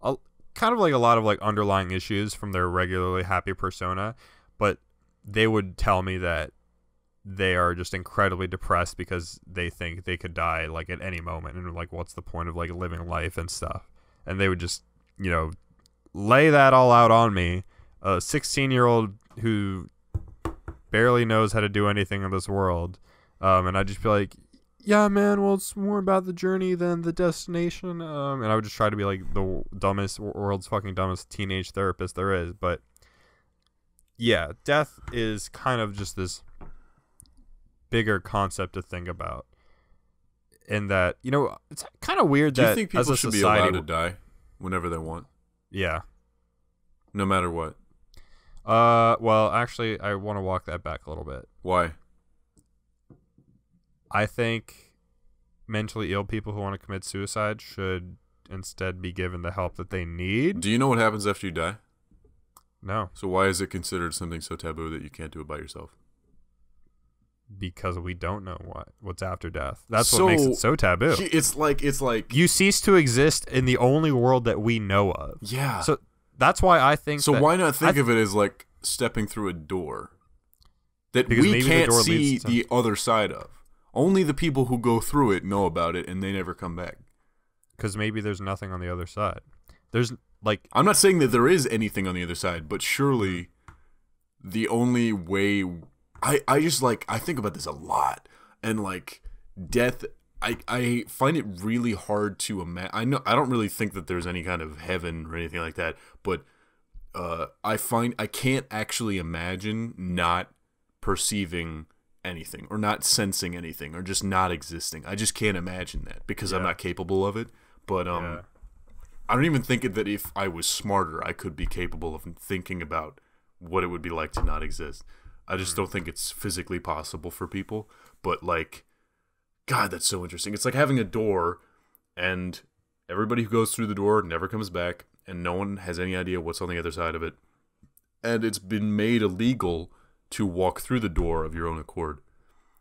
kind of like a lot of like underlying issues from their regularly happy persona, but they would tell me that they are just incredibly depressed because they think they could die like at any moment, and like what's the point of like living life and stuff. And they would just, you know, lay that all out on me, a 16-year-old who barely knows how to do anything in this world, and I'd just be like, yeah, man, well, it's more about the journey than the destination, and I would just try to be like the world's fucking dumbest teenage therapist there is. But yeah, death is kind of just this bigger concept to think about, in that, you know, it's kind of weird Do you that think as people a should society, be allowed to die whenever they want, yeah. no matter what? Well, actually, I want to walk that back a little bit. Why? I think mentally ill people who want to commit suicide should instead be given the help that they need. Do you know what happens after you die? No, So why is it considered something so taboo that you can't do it by yourself? because we don't know what's after death. That's what makes it so taboo. It's like You cease to exist in the only world that we know of. yeah. So that's why I think. So that why not think of it as like stepping through a door that Because we maybe the can't door see leads to- the other side of? Only the people who go through it know about it, and they never come back. Because maybe there's nothing on the other side. There's like I'm not saying that there is anything on the other side, but surely the only way I just like I think about this a lot, and like death I find it really hard to imagine. I don't really think that there's any kind of heaven or anything like that, but I find I can't actually imagine not perceiving anything or not sensing anything or just not existing. I just can't imagine that because I'm not capable of it. But I don't even think that if I was smarter, I could be capable of thinking about what it would be like to not exist. I just don't think it's physically possible for people. But like, God, that's so interesting. It's like having a door, and everybody who goes through the door never comes back, and no one has any idea what's on the other side of it. And it's been made illegal to walk through the door of your own accord.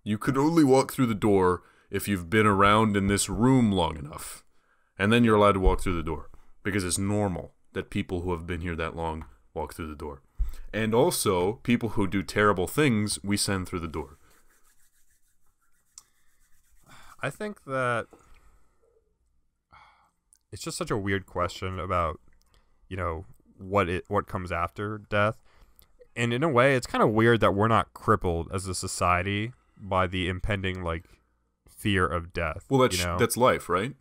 You could only walk through the door if you've been around in this room long enough. And then you're allowed to walk through the door. Because it's normal that people who have been here that long walk through the door. And also, people who do terrible things, we send through the door. I think that it's just such a weird question about, what comes after death. And in a way, it's kind of weird that we're not crippled as a society by the impending, fear of death. Well, that's life, right?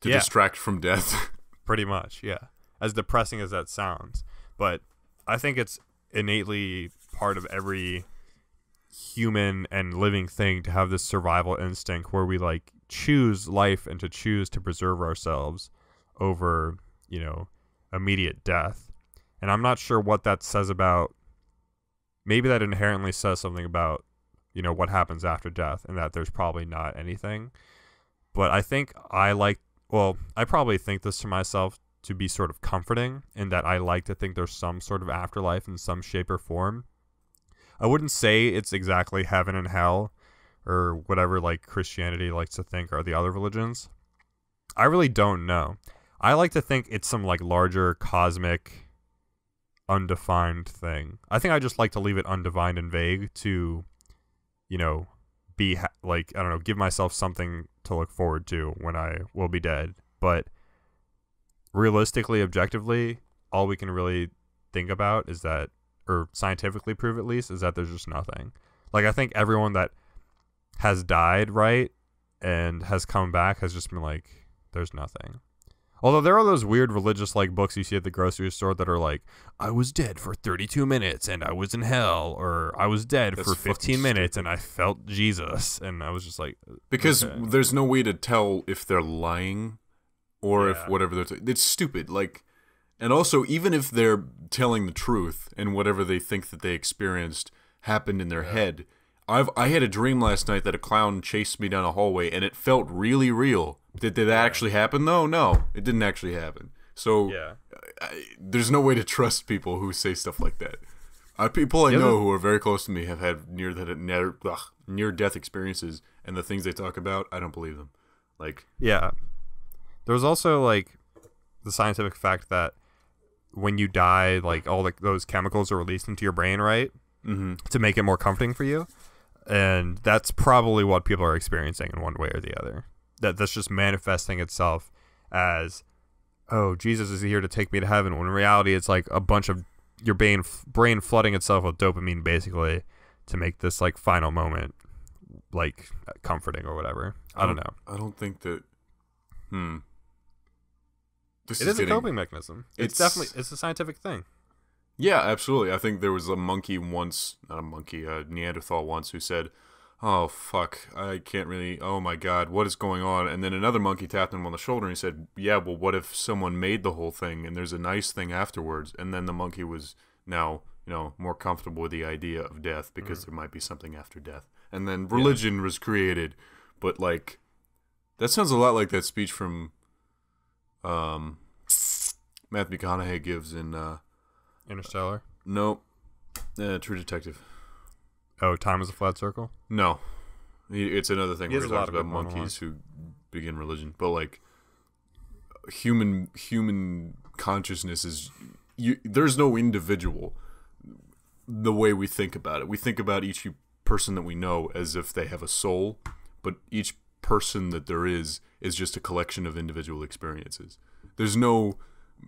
To distract from death. Pretty much, yeah. As depressing as that sounds. But I think it's innately part of every human and living thing to have this survival instinct where we choose life and to choose to preserve ourselves over, immediate death. And I'm not sure what that says about, maybe that inherently says something about, what happens after death and that there's probably not anything. But I think I probably think this to myself to be sort of comforting in that I like to think there's some sort of afterlife in some shape or form. I wouldn't say it's exactly heaven and hell or whatever Christianity likes to think are the other religions. I really don't know. I like to think it's some larger cosmic undefined thing. I think I just like to leave it undefined and vague to, be I don't know, give myself something to look forward to when I will be dead. But realistically, objectively, all we can really think about is that, or scientifically prove at least, is that there's just nothing. I think everyone that has died, right, and has come back has just been there's nothing. Although there are those weird religious books you see at the grocery store that are I was dead for 32 minutes and I was in hell, or I was dead for 15 minutes and I felt Jesus, and I was just because okay. There's no way to tell if they're lying or if whatever it's stupid. And also, even if they're telling the truth and whatever they think that they experienced happened in their head, I had a dream last night that a clown chased me down a hallway and it felt really real. Did that actually happen though? No, it didn't actually happen. So there's no way to trust people who say stuff like that. People I know who are very close to me have had near-death experiences, and the things they talk about, I don't believe them. There's also the scientific fact that when you die, all those chemicals are released into your brain, right? Mm-hmm. To make it more comforting for you. And that's probably what people are experiencing in one way or the other. That's just manifesting itself as, oh, Jesus is here to take me to heaven. When in reality, it's a bunch of your brain flooding itself with dopamine, basically, to make this final moment comforting or whatever. I don't know. I don't think that. It is a coping mechanism. It's definitely a scientific thing. Yeah, absolutely. I think there was a monkey once, not a monkey, a Neanderthal once who said, "Oh fuck, I can't really. Oh my god, what is going on?" And then another monkey tapped him on the shoulder and he said, "Yeah, well, what if someone made the whole thing and there's a nice thing afterwards?" And then the monkey was now, more comfortable with the idea of death because there might be something after death. And then religion was created, but that sounds a lot like that speech from Matthew McConaughey gives in Interstellar? No, True Detective. Oh, Time is a Flat Circle? No, it's another thing where he talks about monkeys monkeys who begin religion, but human consciousness is there's no individual. The way we think about it, we think about each person that we know as if they have a soul, but each person that there is just a collection of individual experiences. There's no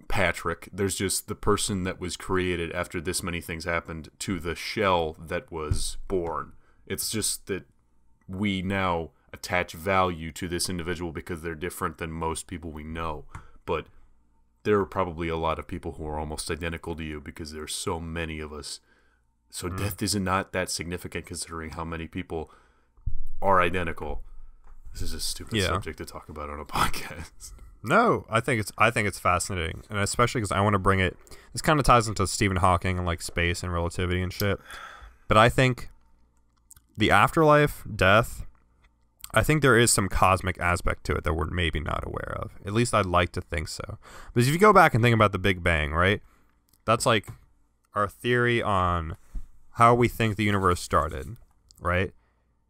Patrick, there's just the person that was created after this many things happened to the shell that was born. It's just that we now attach value to this individual because they're different than most people we know. But there are probably a lot of people who are almost identical to you because there's so many of us. So death is not that significant considering how many people are identical. This is a stupid subject to talk about on a podcast. No, I think it's fascinating, and especially because I want to bring it. This kind of ties into Stephen Hawking and space and relativity and shit. But I think the afterlife, death, I think there is some cosmic aspect to it that we're maybe not aware of. At least I'd like to think so. Because if you go back and think about the Big Bang, right? That's like our theory on how we think the universe started, right?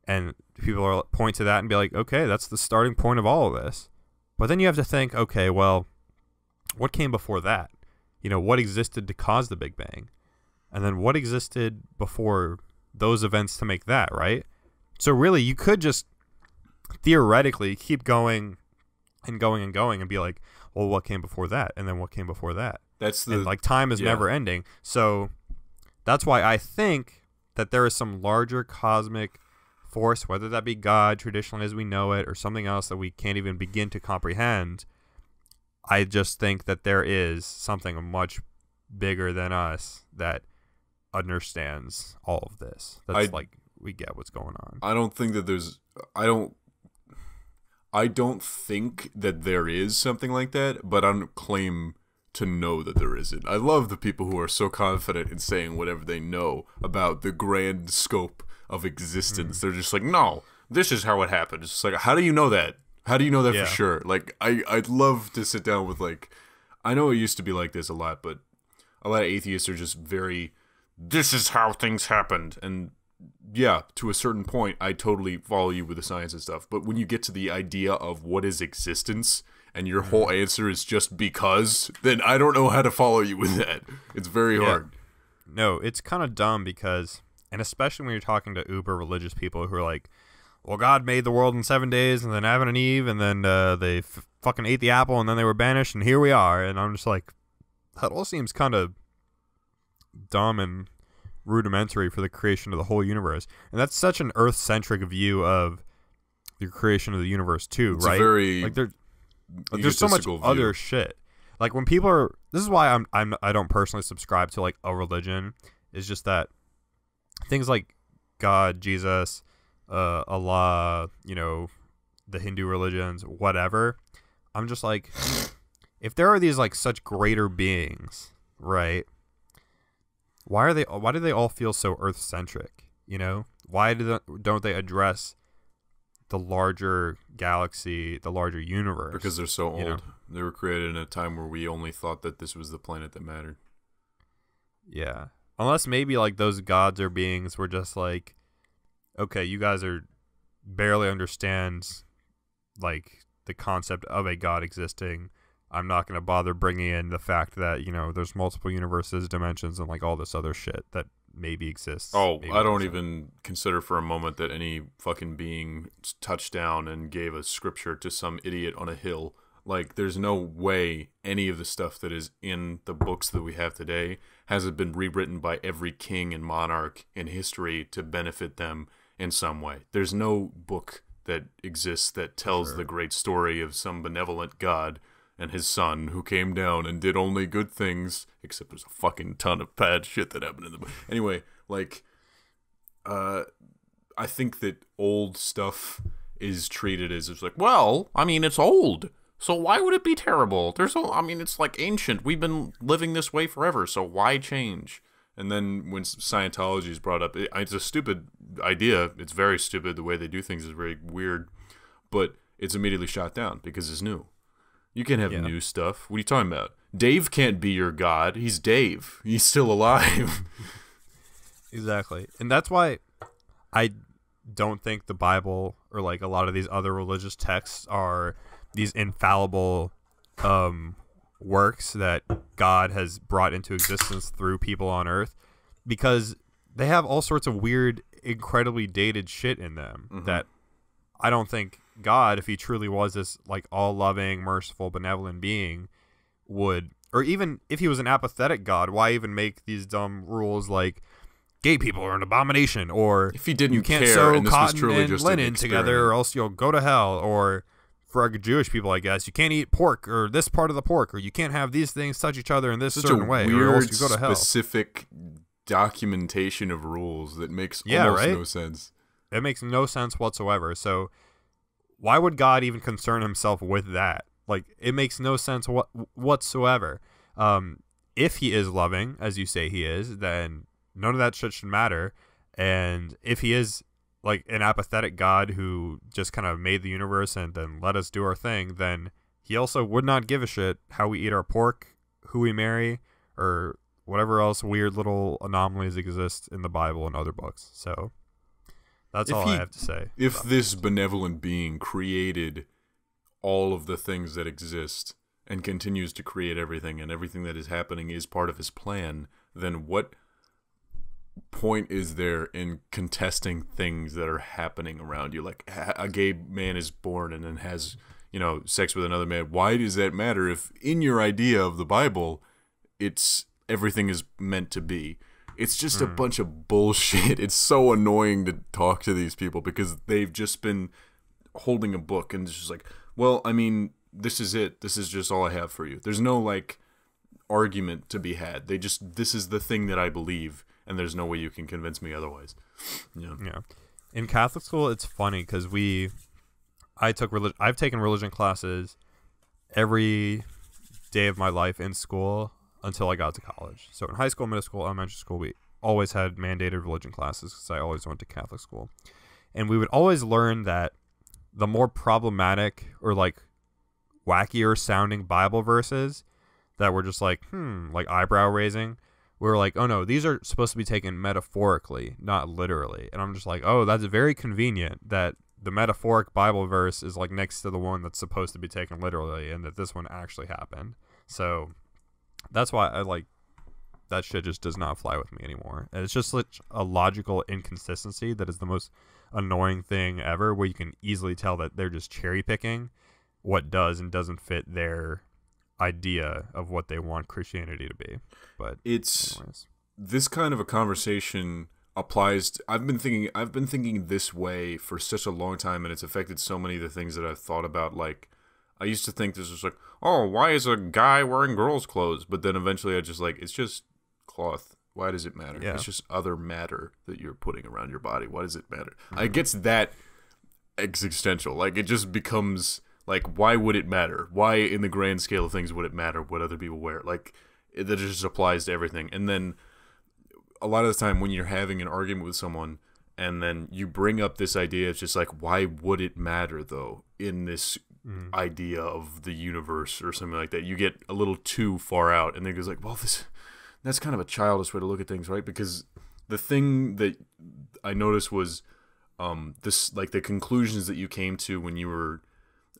And people are point to that and be like, okay, that's the starting point of all of this. But then you have to think, okay, well, what came before that? You know, what existed to cause the Big Bang? And then what existed before those events to make that, right? So really, you could just theoretically keep going and going and going and be like, well, what came before that? And then what came before that? And like time is never ending. So that's why I think that there is some larger cosmic force, whether that be God traditionally as we know it or something else that we can't even begin to comprehend. I just think that there is something much bigger than us that understands all of this. That's like, we get what's going on. I don't think that there's, I don't think that there is something like that, but I don't claim to know that there isn't. I love the people who are so confident in saying whatever they know about the grand scope of existence. They're just like, no, this is how it happened. It's just like, how do you know that? How do you know that for sure? Like, I'd love to sit down with, like, I know it used to be like this a lot, but a lot of atheists are just very, this is how things happened. And yeah, to a certain point, I totally follow you with the science and stuff. But when you get to the idea of what is existence, and your whole answer is just because, then I don't know how to follow you with that. It's very hard. No, it's kind of dumb because, and especially when you're talking to uber religious people who are like, well, God made the world in 7 days, and then Adam and Eve, and then they fucking ate the apple, and then they were banished, and here we are. And I'm just like, that all seems kind of dumb and rudimentary for the creation of the whole universe. And that's such an Earth-centric view of the creation of the universe too, it's right? Very like there's so much other shit. Like when people are, this is why I don't personally subscribe to like a religion. Is just that things like God, Jesus, Allah, you know, the Hindu religions, whatever. I'm just like, if there are these like such greater beings, right? Why do they all feel so Earth-centric? You know, why don't they address the larger galaxy, the larger universe? Because they're so old. You know? They were created in a time where we only thought that this was the planet that mattered. Yeah. Unless maybe like those gods or beings were just like, okay, you guys are barely understand like the concept of a god existing. I'm not going to bother bringing in the fact that, you know, there's multiple universes, dimensions, and like all this other shit that maybe exists. Oh, maybe I don't even consider for a moment that any fucking being touched down and gave a scripture to some idiot on a hill. Like, there's no way any of the stuff that is in the books that we have today hasn't been rewritten by every king and monarch in history to benefit them in some way. There's no book that exists that tells the great story of some benevolent god and his son who came down and did only good things, except there's a fucking ton of bad shit that happened in the book. Anyway, like, I think that old stuff is treated as, it's like, well, I mean, it's old, so why would it be terrible? I mean, it's like ancient. We've been living this way forever, so why change? And then when Scientology is brought up, it's a stupid idea. It's very stupid. The way they do things is very weird, but it's immediately shot down because it's new. You can't have new stuff. What are you talking about? Dave can't be your god. He's Dave. He's still alive. Exactly. And that's why I don't think the Bible or like a lot of these other religious texts are these infallible works that God has brought into existence through people on Earth, because they have all sorts of weird, incredibly dated shit in them that I don't think God, if he truly was this like all-loving, merciful, benevolent being, would, or even if he was an apathetic God, why even make these dumb rules like gay people are an abomination, or if he didn't you can't care, sew and this was cotton truly and just linen together or else you'll go to hell, or for our Jewish people, I guess, you can't eat pork or this part of the pork, or you can't have these things touch each other in this certain way, or else you go to hell. Specific documentation of rules that makes almost no sense. It makes no sense whatsoever. So why would God even concern himself with that? Like, it makes no sense whatsoever. If he is loving, as you say he is, then none of that shit should matter. And if he is like an apathetic God who just kind of made the universe and then let us do our thing, then he also would not give a shit how we eat our pork, who we marry, or whatever else weird little anomalies exist in the Bible and other books. So that's all I have to say. If this benevolent being created all of the things that exist and continues to create everything, and everything that is happening is part of his plan, then what point is there in contesting things that are happening around you? Like a gay man is born and then has, you know, sex with another man. Why does that matter if in your idea of the Bible it's everything is meant to be? It's just a bunch of bullshit. It's so annoying to talk to these people because they've just been holding a book and it's just like, well, I mean, this is it. This is just all I have for you. There's no like argument to be had. This is the thing that I believe, and there's no way you can convince me otherwise. Yeah. In Catholic school, it's funny because I've taken religion classes every day of my life in school until I got to college. So in high school, middle school, elementary school, we always had mandated religion classes because I always went to Catholic school. And we would always learn that the more problematic or like wackier sounding Bible verses that were just like eyebrow raising, we were like, oh no, these are supposed to be taken metaphorically, not literally. And I'm just like, oh, that's very convenient that the metaphoric Bible verse is like next to the one that's supposed to be taken literally, and that this one actually happened. So that's why I like that shit just does not fly with me anymore. And it's just such a logical inconsistency that is the most annoying thing ever, where you can easily tell that they're just cherry picking what does and doesn't fit their idea of what they want Christianity to be. But this kind of a conversation applies to, I've been thinking this way for such a long time, and it's affected so many of the things that I've thought about. Like, I used to think this was like, oh, why is a guy wearing girls' clothes? But then eventually I just like, it's just cloth. Why does it matter? Yeah. It's just other matter that you're putting around your body. Why does it matter? It gets that existential. Like, it just becomes like, why would it matter? Why in the grand scale of things would it matter what other people wear? Like, that just applies to everything. And then a lot of the time when you're having an argument with someone and then you bring up this idea, it's just like, why would it matter though in this idea of the universe or something like that? You get a little too far out, and then it goes like, well, that's kind of a childish way to look at things, right? Because the thing that I noticed was this, like, the conclusions that you came to when you were,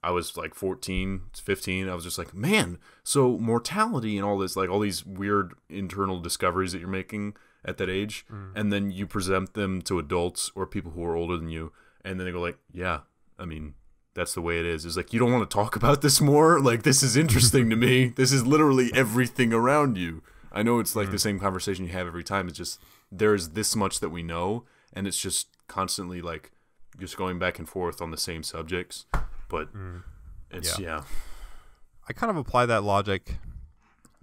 I was like 14, 15. I was just like, man, so mortality and all this, like all these weird internal discoveries that you're making at that age, and then you present them to adults or people who are older than you, and then they go like, yeah, I mean, that's the way it is. It's like, you don't want to talk about this more? Like, this is interesting to me. This is literally everything around you. I know it's like the same conversation you have every time. It's just, there's this much that we know, and it's just constantly like just going back and forth on the same subjects. But it's, yeah. I kind of apply that logic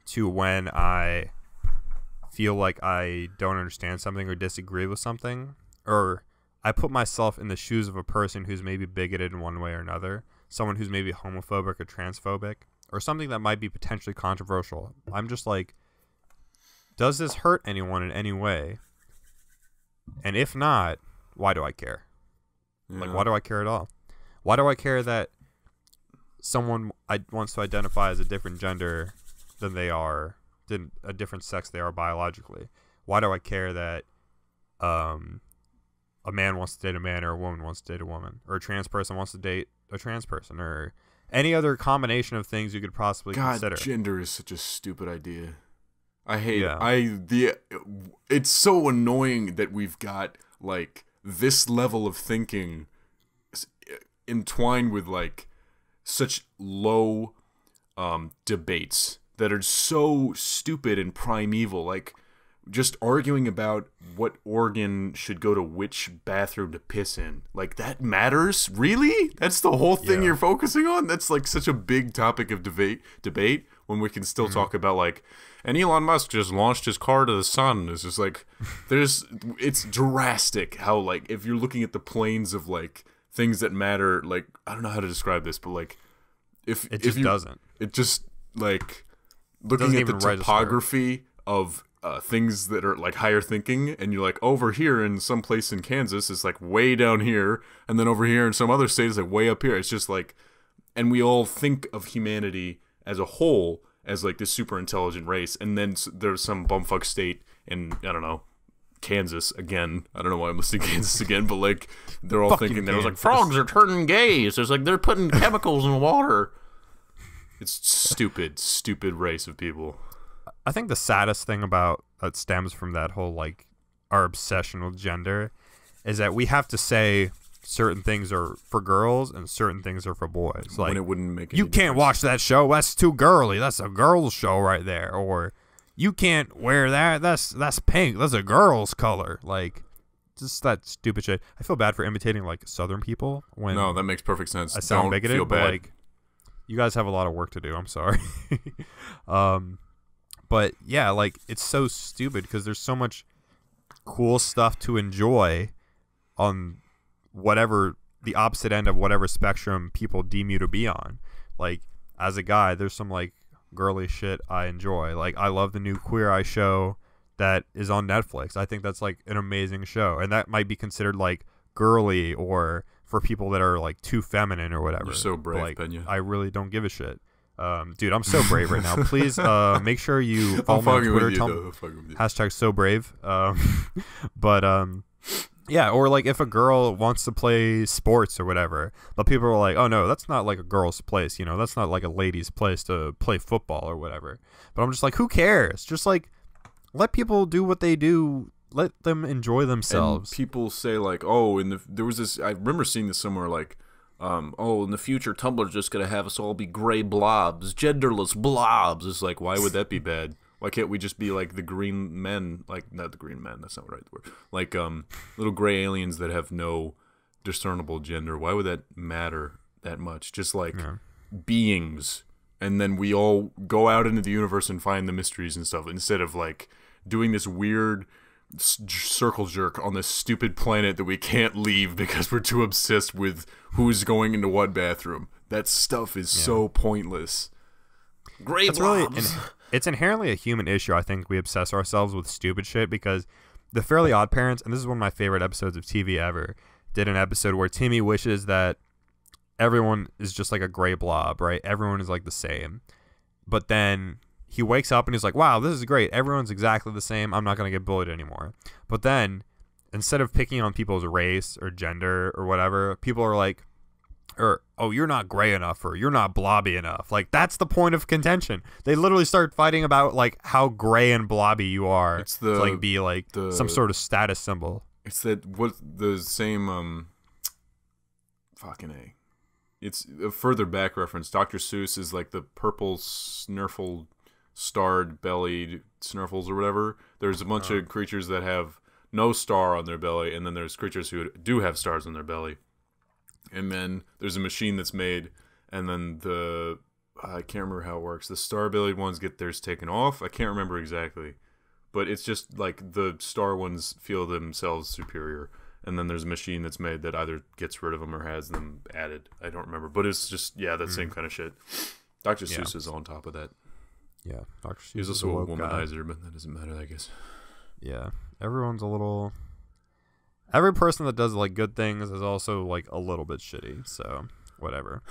to when I feel like I don't understand something or disagree with something, or I put myself in the shoes of a person who's maybe bigoted in one way or another, someone who's maybe homophobic or transphobic, or something that might be potentially controversial. I'm just like, does this hurt anyone in any way? And if not, why do I care? Yeah. Like, why do I care at all? Why do I care that someone wants to identify as a different gender than they are, than a different sex they are biologically? Why do I care that a man wants to date a man, or a woman wants to date a woman, or a trans person wants to date a trans person, or any other combination of things you could possibly consider? Gender is such a stupid idea. I hate it. It's so annoying that we've got like this level of thinking entwined with like such low debates that are so stupid and primeval. Like, just arguing about what organ should go to which bathroom to piss in. Like, that matters? Really? That's the whole thing you're focusing on? That's like such a big topic of debate when we can still talk about like, and Elon Musk just launched his car to the sun. It's just like, it's drastic how, like, if you're looking at the planes of like things that matter, like, I don't know how to describe this, but like, it just like looking at the topography of things that are like higher thinking, and you're like over here in some place in Kansas is like way down here, and then over here in some other state is like way up here. It's just like, and we all think of humanity as a whole as like this super intelligent race, and then there's some bumfuck state in, I don't know, Kansas again. I don't know why I'm listing Kansas again, but like they're all thinking there was like frogs are turning gays. There's like they're putting chemicals in the water. It's stupid race of people. I think the saddest thing about that stems from that whole like our obsession with gender is that we have to say certain things are for girls and certain things are for boys. Like, when it wouldn't make any you can't watch that show. That's too girly. That's a girl's show right there. Or you can't wear that. That's pink. That's a girl's color. Like, just that stupid shit. I feel bad for imitating like Southern people when no, that makes perfect sense. I sound Don't bigoted, feel but bad. like you guys have a lot of work to do. I'm sorry. But yeah, like it's so stupid because there's so much cool stuff to enjoy on whatever the opposite end of whatever spectrum people deem you to be on. Like as a guy, there's some like girly shit I enjoy. Like I love the new Queer Eye show that is on Netflix. I think that's like an amazing show, and that might be considered like girly or for people that are like too feminine or whatever. You're so brave, like, Pena. I really don't give a shit. Dude, I'm so brave right now. Please make sure you follow me on Twitter. Hashtag so brave. Yeah, or like if a girl wants to play sports or whatever, but people are like, oh no, that's not like a girl's place, you know, that's not like a lady's place to play football or whatever. But I'm just like, who cares? Just like let people do what they do. Let them enjoy themselves. And people say like, oh, there was this. I remember seeing this somewhere like, oh, in the future, Tumblr's just gonna have us all be gray blobs, genderless blobs. it's like, why would that be bad? Why can't we just be like the green men? Like, not the green men. That's not the right word. Like, little gray aliens that have no discernible gender. Why would that matter that much? Just like beings, and then we all go out into the universe and find the mysteries and stuff instead of like doing this weird circle jerk on this stupid planet that we can't leave because we're too obsessed with who's going into what bathroom. That stuff is so pointless. Gray blobs. It's inherently a human issue. I think we obsess ourselves with stupid shit because the Fairly Odd Parents, and this is one of my favorite episodes of TV ever, did an episode where Timmy wishes that everyone is just like a gray blob, right? Everyone is like the same. But then he wakes up and he's like, wow, this is great. Everyone's exactly the same. I'm not going to get bullied anymore. But then instead of picking on people's race or gender or whatever, people are like, oh, you're not gray enough or you're not blobby enough. Like, that's the point of contention. They literally start fighting about like how gray and blobby you are. It's to like be like some sort of status symbol. It's that what the same fucking A. It's a further back reference. Dr. Seuss is like the purple snurfled starred bellied snurfles or whatever. There's a bunch of creatures that have no star on their belly, and then there's creatures who do have stars on their belly. And then there's a machine that's made, and then I can't remember how it works. The star-bellied ones get theirs taken off. I can't remember exactly. But it's just like the star ones feel themselves superior. And then there's a machine that's made that either gets rid of them or has them added. I don't remember. But it's just, that same kind of shit. Dr. Seuss is on top of that. Yeah, Dr. Seuss He's also a womanizer, guy. but that doesn't matter, I guess. Yeah, everyone's a little... Every person that does like good things is also like a little bit shitty, so whatever.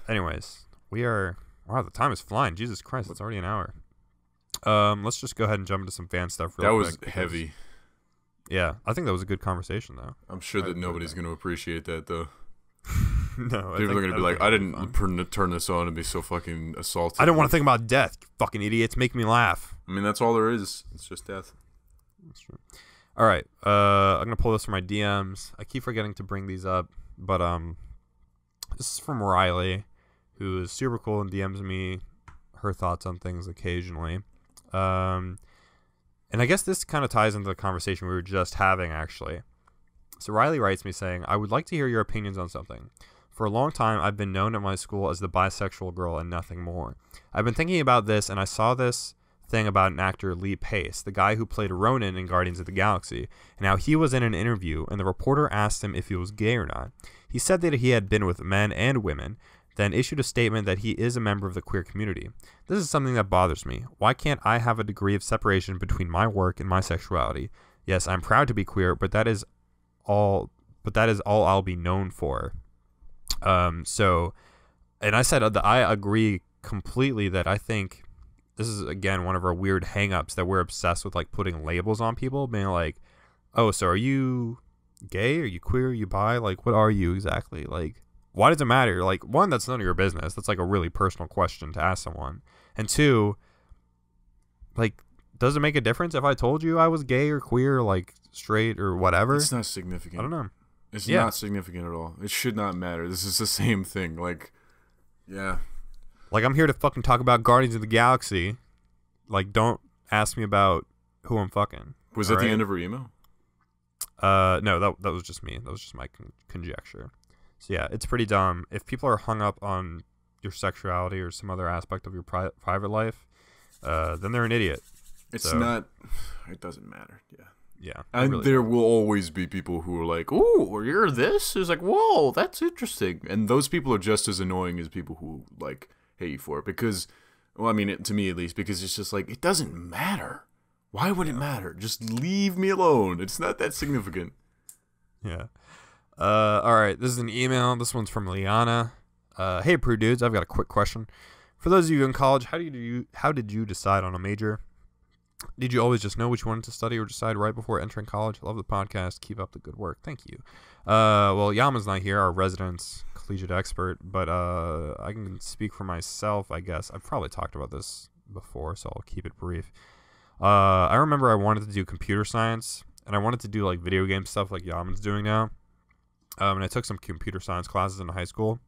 Anyways, wow, the time is flying. Jesus Christ, it's already an hour. Let's just go ahead and jump into some fan stuff real quick. That was heavy. Yeah, I think that was a good conversation though. I'm sure that nobody's going to appreciate that though. No, people are going to be like, I didn't turn this on and be so fucking assaulted. I don't want to think about death, you fucking idiots. Make me laugh. I mean, that's all there is. It's just death. That's true. All right, I'm gonna pull this from my DMs. I keep forgetting to bring these up, but this is from Riley, who is super cool and DMs me her thoughts on things occasionally. And I guess this kind of ties into the conversation we were just having, actually. So Riley writes me saying, I would like to hear your opinions on something. For a long time, I've been known at my school as the bisexual girl and nothing more. I've been thinking about this, and I saw this thing about an actor, Lee Pace, the guy who played Ronan in Guardians of the Galaxy, and how he was in an interview, and the reporter asked him if he was gay or not. He said that he had been with men and women, then issued a statement that he is a member of the queer community. This is something that bothers me. Why can't I have a degree of separation between my work and my sexuality? Yes, I'm proud to be queer, but that is all I'll be known for. So, and I said that I agree completely that I think this is, again, one of our weird hang-ups that we're obsessed with, like, putting labels on people, being like, oh, so are you gay? Are you queer? Are you bi? Like, what are you exactly? Like, why does it matter? Like, one, that's none of your business. That's like a really personal question to ask someone. And two, like, does it make a difference if I told you I was gay or queer or, like, straight or whatever? It's not significant. I don't know. It's not significant at all. It should not matter. This is the same thing. Like, yeah. Like, I'm here to fucking talk about Guardians of the Galaxy. Like, don't ask me about who I'm fucking. Was that the end of her email? No, that was just me. That was just my conjecture. So yeah, it's pretty dumb. If people are hung up on your sexuality or some other aspect of your private life, then they're an idiot. It's not. It doesn't matter. Yeah. Yeah. And really there will always be people who are like, "Ooh, you're this." It's like, "Whoa, that's interesting." And those people are just as annoying as people who like hate you for it, because, well, I mean, to me at least, because it's just like, it doesn't matter. Why would it matter? Just leave me alone. It's not that significant. Yeah. All right. This is an email. This one's from Liana. Hey, Prude dudes. I've got a quick question. For those of you in college, how did you decide on a major? Did you always just know what you wanted to study or decide right before entering college? Love the podcast. Keep up the good work. Thank you. Well, Yama's not here, our resident collegiate expert, but I can speak for myself, I guess. I've probably talked about this before, so I'll keep it brief. I remember I wanted to do computer science, and I wanted to do like video game stuff like Yaman's doing now. And I took some computer science classes in high school,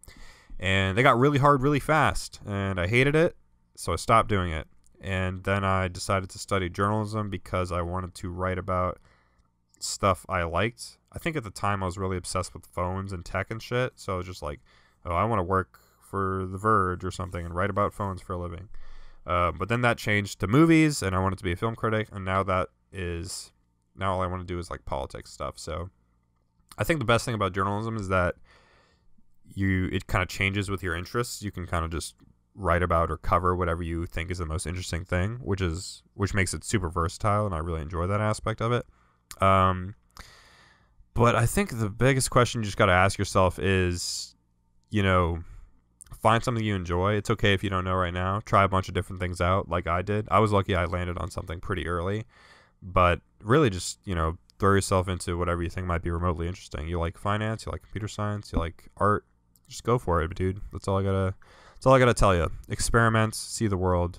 and they got really hard really fast, and I hated it, so I stopped doing it. And then I decided to study journalism because I wanted to write about stuff I liked. I think at the time I was really obsessed with phones and tech and shit, so I was just like, oh, I want to work for The Verge or something and write about phones for a living. But then that changed to movies, and I wanted to be a film critic, and now all I want to do is like politics stuff. So I think the best thing about journalism is that it kind of changes with your interests. You can kind of just write about or cover whatever you think is the most interesting thing, which makes it super versatile, and I really enjoy that aspect of it. But I think the biggest question you just got to ask yourself is, find something you enjoy. It's okay if you don't know right now. Try a bunch of different things out like I did. I was lucky I landed on something pretty early, but really just, throw yourself into whatever you think might be remotely interesting. You like finance, you like computer science, you like art, just go for it, dude. That's all I gotta tell you. Experiment, see the world.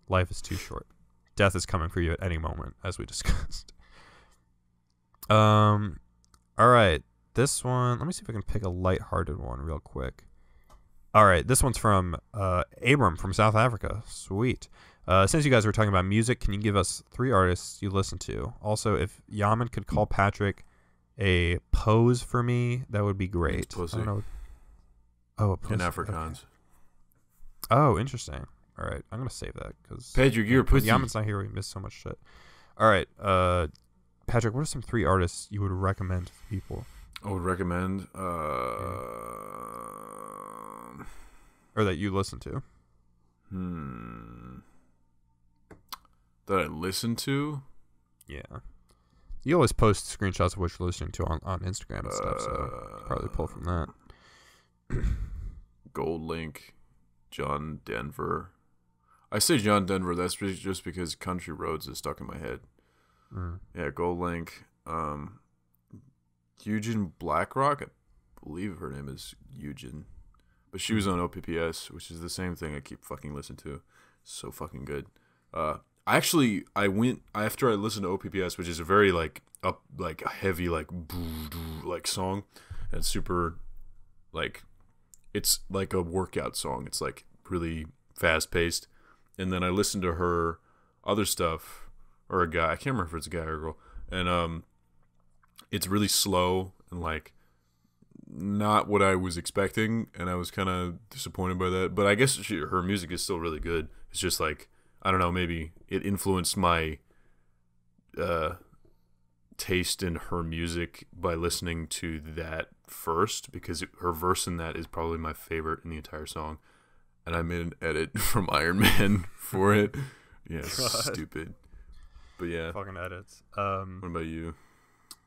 Life is too short. Death is coming for you at any moment, as we discussed. All right. This one, let me see if I can pick a lighthearted one real quick. All right, this one's from Abram from South Africa. Sweet. Since you guys were talking about music, can you give us 3 artists you listen to? Also, if Yammin could call Patrick a pose for me, that would be great. Pussy. I don't know. Oh, a pussy. In Afrikaans. Okay. Oh, interesting. All right, I'm gonna save that because Patrick, you're a pussy. Yammin's not here. We missed so much shit. All right, Patrick, what are some 3 artists you would recommend to people? I would recommend, or that you listen to. That I listen to? Yeah. You always post screenshots of what you're listening to on Instagram and stuff, so probably pull from that. Gold Link, John Denver. I say John Denver, that's just because Country Roads is stuck in my head. Yeah, Gold Link. Eugen Blackrock, I believe her name is Eugen. But she was on OPPS, which is the same thing I keep fucking listening to. So fucking good. I went after I listened to OPPS, which is a very like a heavy like song, and super like it's like a workout song. It's like really fast paced. And then I listened to her other stuff, or a guy, I can't remember if it's a guy or a girl, and it's really slow and like not what I was expecting, and I was kind of disappointed by that. But I guess her music is still really good. It's just like, I don't know, maybe it influenced my taste in her music by listening to that first because her verse in that is probably my favorite in the entire song. And I made an edit from Iron Man for it. Yeah, stupid. But yeah. Fucking edits. What about you?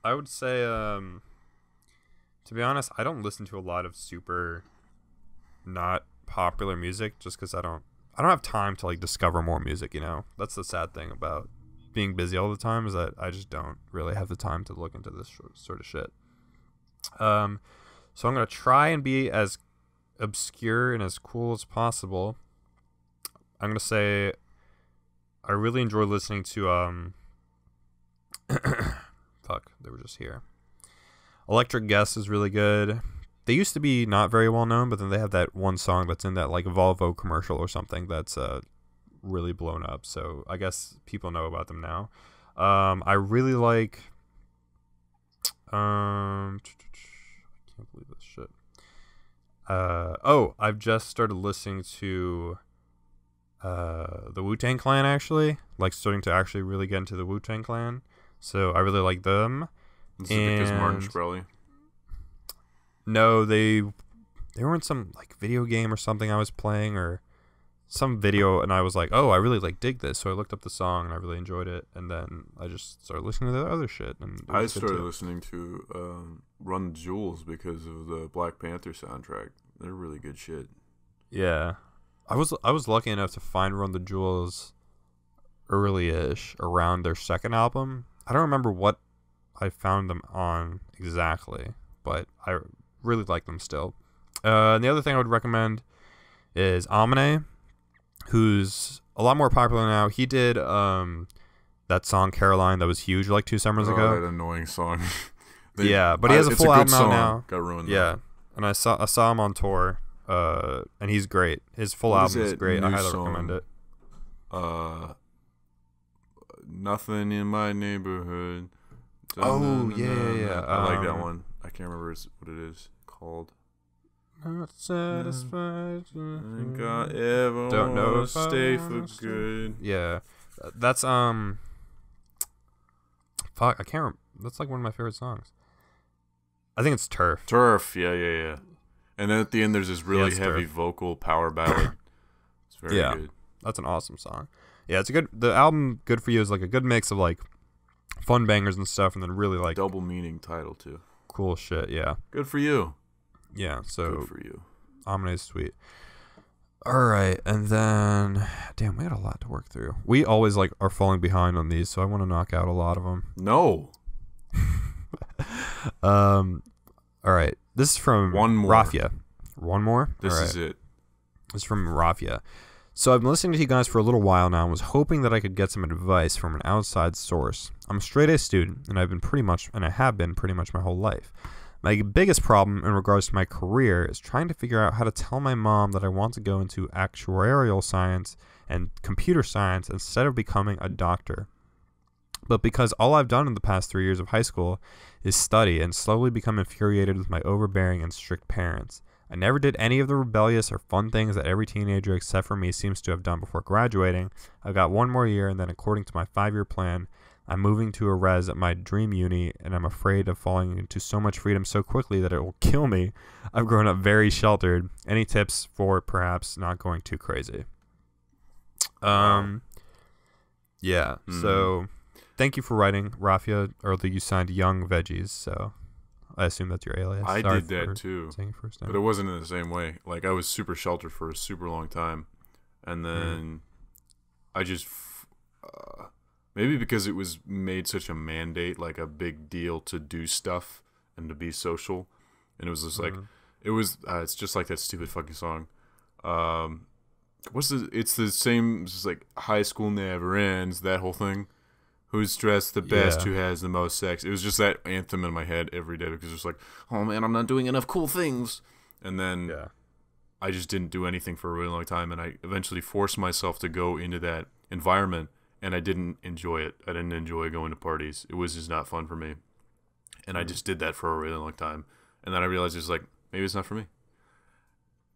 I would say, to be honest, I don't listen to a lot of super not popular music just because I don't have time to like discover more music, you know? That's the sad thing about being busy all the time, is that I just don't really have the time to look into this sort of shit. So I'm going to try and be as obscure and as cool as possible. I'm going to say I really enjoy listening to fuck, they were just here. Electric Guest is really good. They used to be not very well known, but then they have that one song that's in that like Volvo commercial or something that's really blown up. So I guess people know about them now. I really like. I can't believe this shit. I've just started listening to the Wu-Tang Clan, actually. Like starting to actually really get into the Wu-Tang Clan. So I really like them. Is it because Martin Shkreli? No, they were in some like video game or something I was playing, or some video, and I was like, oh, I really like dig this. So I looked up the song and I really enjoyed it, and then I just started listening to the other shit. And I started listening to Run the Jewels because of the Black Panther soundtrack. They're really good shit. Yeah, I was lucky enough to find Run the Jewels early-ish around their second album. I don't remember what I found them on exactly, but I really like them still. And the other thing I would recommend is Amine, who's a lot more popular now. He did that song Caroline that was huge like 2 summers ago. That annoying song. Yeah, but he has a full album out now. Got ruined. Yeah, and I saw him on tour, and he's great. His full album is great. I highly recommend it. Nothing in my neighborhood. Yeah. I like that one. I can't remember what it is called. Not satisfied. Think I ever don't know. Stay for good. Yeah, that's fuck. I can't. That's like one of my favorite songs. I think it's Turf. Turf. Yeah. And then at the end, there's this really heavy vocal power ballad. It's very good. That's an awesome song. Yeah, it's a good. The album "Good for You" is like a good mix of like fun bangers and stuff, and then really like double meaning title too. Cool shit. Yeah. Good for you. Yeah. So good for you. Amine's sweet. All right, and then damn, we had a lot to work through. We always like are falling behind on these, so I want to knock out a lot of them. No. All right. This is from Rafia. One more. This is it. This is from Rafia. So I've been listening to you guys for a little while now and was hoping that I could get some advice from an outside source. I'm a straight A student, and I have been pretty much my whole life. My biggest problem in regards to my career is trying to figure out how to tell my mom that I want to go into actuarial science and computer science instead of becoming a doctor. But because all I've done in the past 3 years of high school is study and slowly become infuriated with my overbearing and strict parents. I never did any of the rebellious or fun things that every teenager except for me seems to have done before graduating. I've got 1 more year, and then according to my 5-year plan, I'm moving to a res at my dream uni, and I'm afraid of falling into so much freedom so quickly that it will kill me. I've grown up very sheltered. Any tips for perhaps not going too crazy? Yeah, so thank you for writing, Rafia, or you signed Young Veggies, so I assume that's your alias. I did that too, but it wasn't in the same way. Like, I was super sheltered for a super long time, and then I just maybe because it was made such a mandate, like a big deal to do stuff and to be social, and it was just like it's just like that stupid fucking song. It's the same. It's just like high school never ends. That whole thing. Who's dressed the best? Who has the most sex? It was just that anthem in my head every day because it's like, oh man, I'm not doing enough cool things. And then I just didn't do anything for a really long time, and I eventually forced myself to go into that environment, and I didn't enjoy it. I didn't enjoy going to parties. It was just not fun for me, and I just did that for a really long time. And then I realized it's like, maybe it's not for me.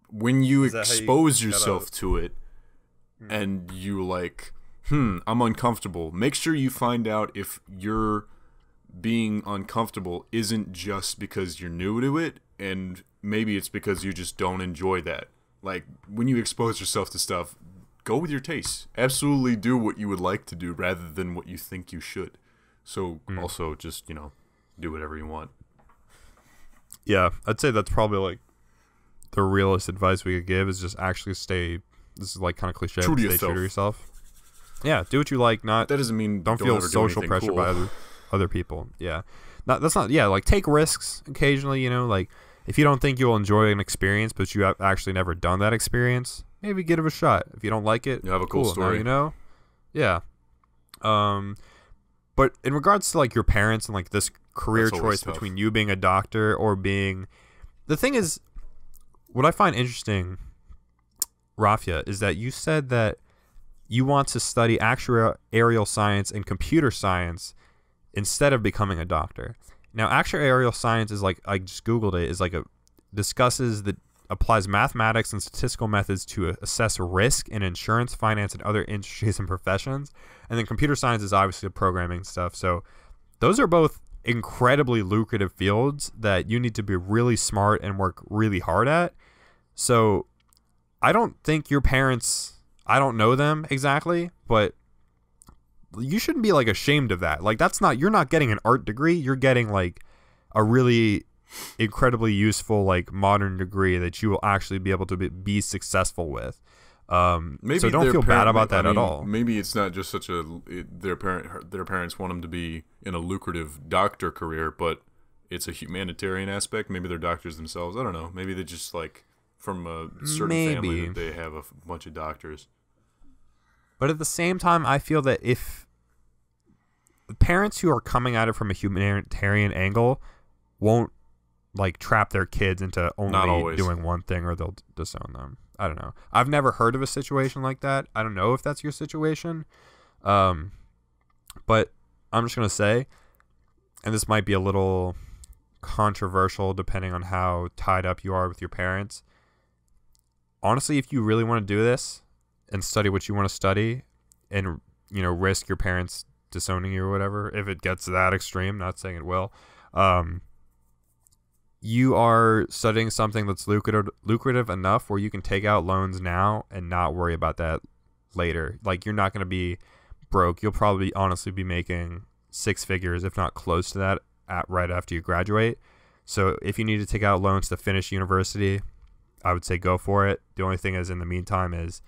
When you expose yourself to it, and you like, I'm uncomfortable. Make sure you find out if you're being uncomfortable isn't just because you're new to it, and maybe it's because you just don't enjoy that. Like, when you expose yourself to stuff, go with your tastes. Absolutely do what you would like to do rather than what you think you should. So also just, do whatever you want. Yeah, I'd say that's probably like the realest advice we could give is just actually stay. This is like kind of cliche. True to stay yourself. True to yourself. Yeah, do what you like. Not That doesn't mean don't feel social pressure cool. by other people. Yeah, that's not. Yeah, like take risks occasionally. Like if you don't think you'll enjoy an experience, but you have actually never done that experience, maybe give it a shot. If you don't like it, You have a cool story. Now Yeah. But in regards to like your parents and like this career That's always choice tough. between you being a doctor or being, the thing is, what I find interesting, Rafia, is that you said that you want to study actuarial science and computer science instead of becoming a doctor. Now, actuarial science is like, I just Googled it, is like applies mathematics and statistical methods to assess risk in insurance, finance, and other industries and professions. And then computer science is obviously the programming stuff. So those are both incredibly lucrative fields that you need to be really smart and work really hard at. So I don't think your parents, I don't know them exactly, but you shouldn't be like ashamed of that. Like you're not getting an art degree. You're getting like a really incredibly useful like modern degree that you will actually be able to be successful with. Maybe so don't feel bad about that at all. Maybe it's not just their parents want them to be in a lucrative doctor career, but it's a humanitarian aspect. Maybe they're doctors themselves. I don't know. Maybe they just like from a certain family that they have a bunch of doctors. But at the same time, I feel that if the parents who are coming at it from a humanitarian angle won't like trap their kids into only doing one thing, or they'll disown them. I don't know. I've never heard of a situation like that. I don't know if that's your situation. But I'm just going to say, and this might be a little controversial depending on how tied up you are with your parents. Honestly, if you really want to do this and study what you want to study and, risk your parents disowning you or whatever, if it gets that extreme, not saying it will, you are studying something that's lucrative enough where you can take out loans now and not worry about that later. Like, you're not going to be broke. You'll probably honestly be making six figures, if not close to that, right after you graduate. So if you need to take out loans to finish university, I would say go for it. The only thing is, in the meantime, is,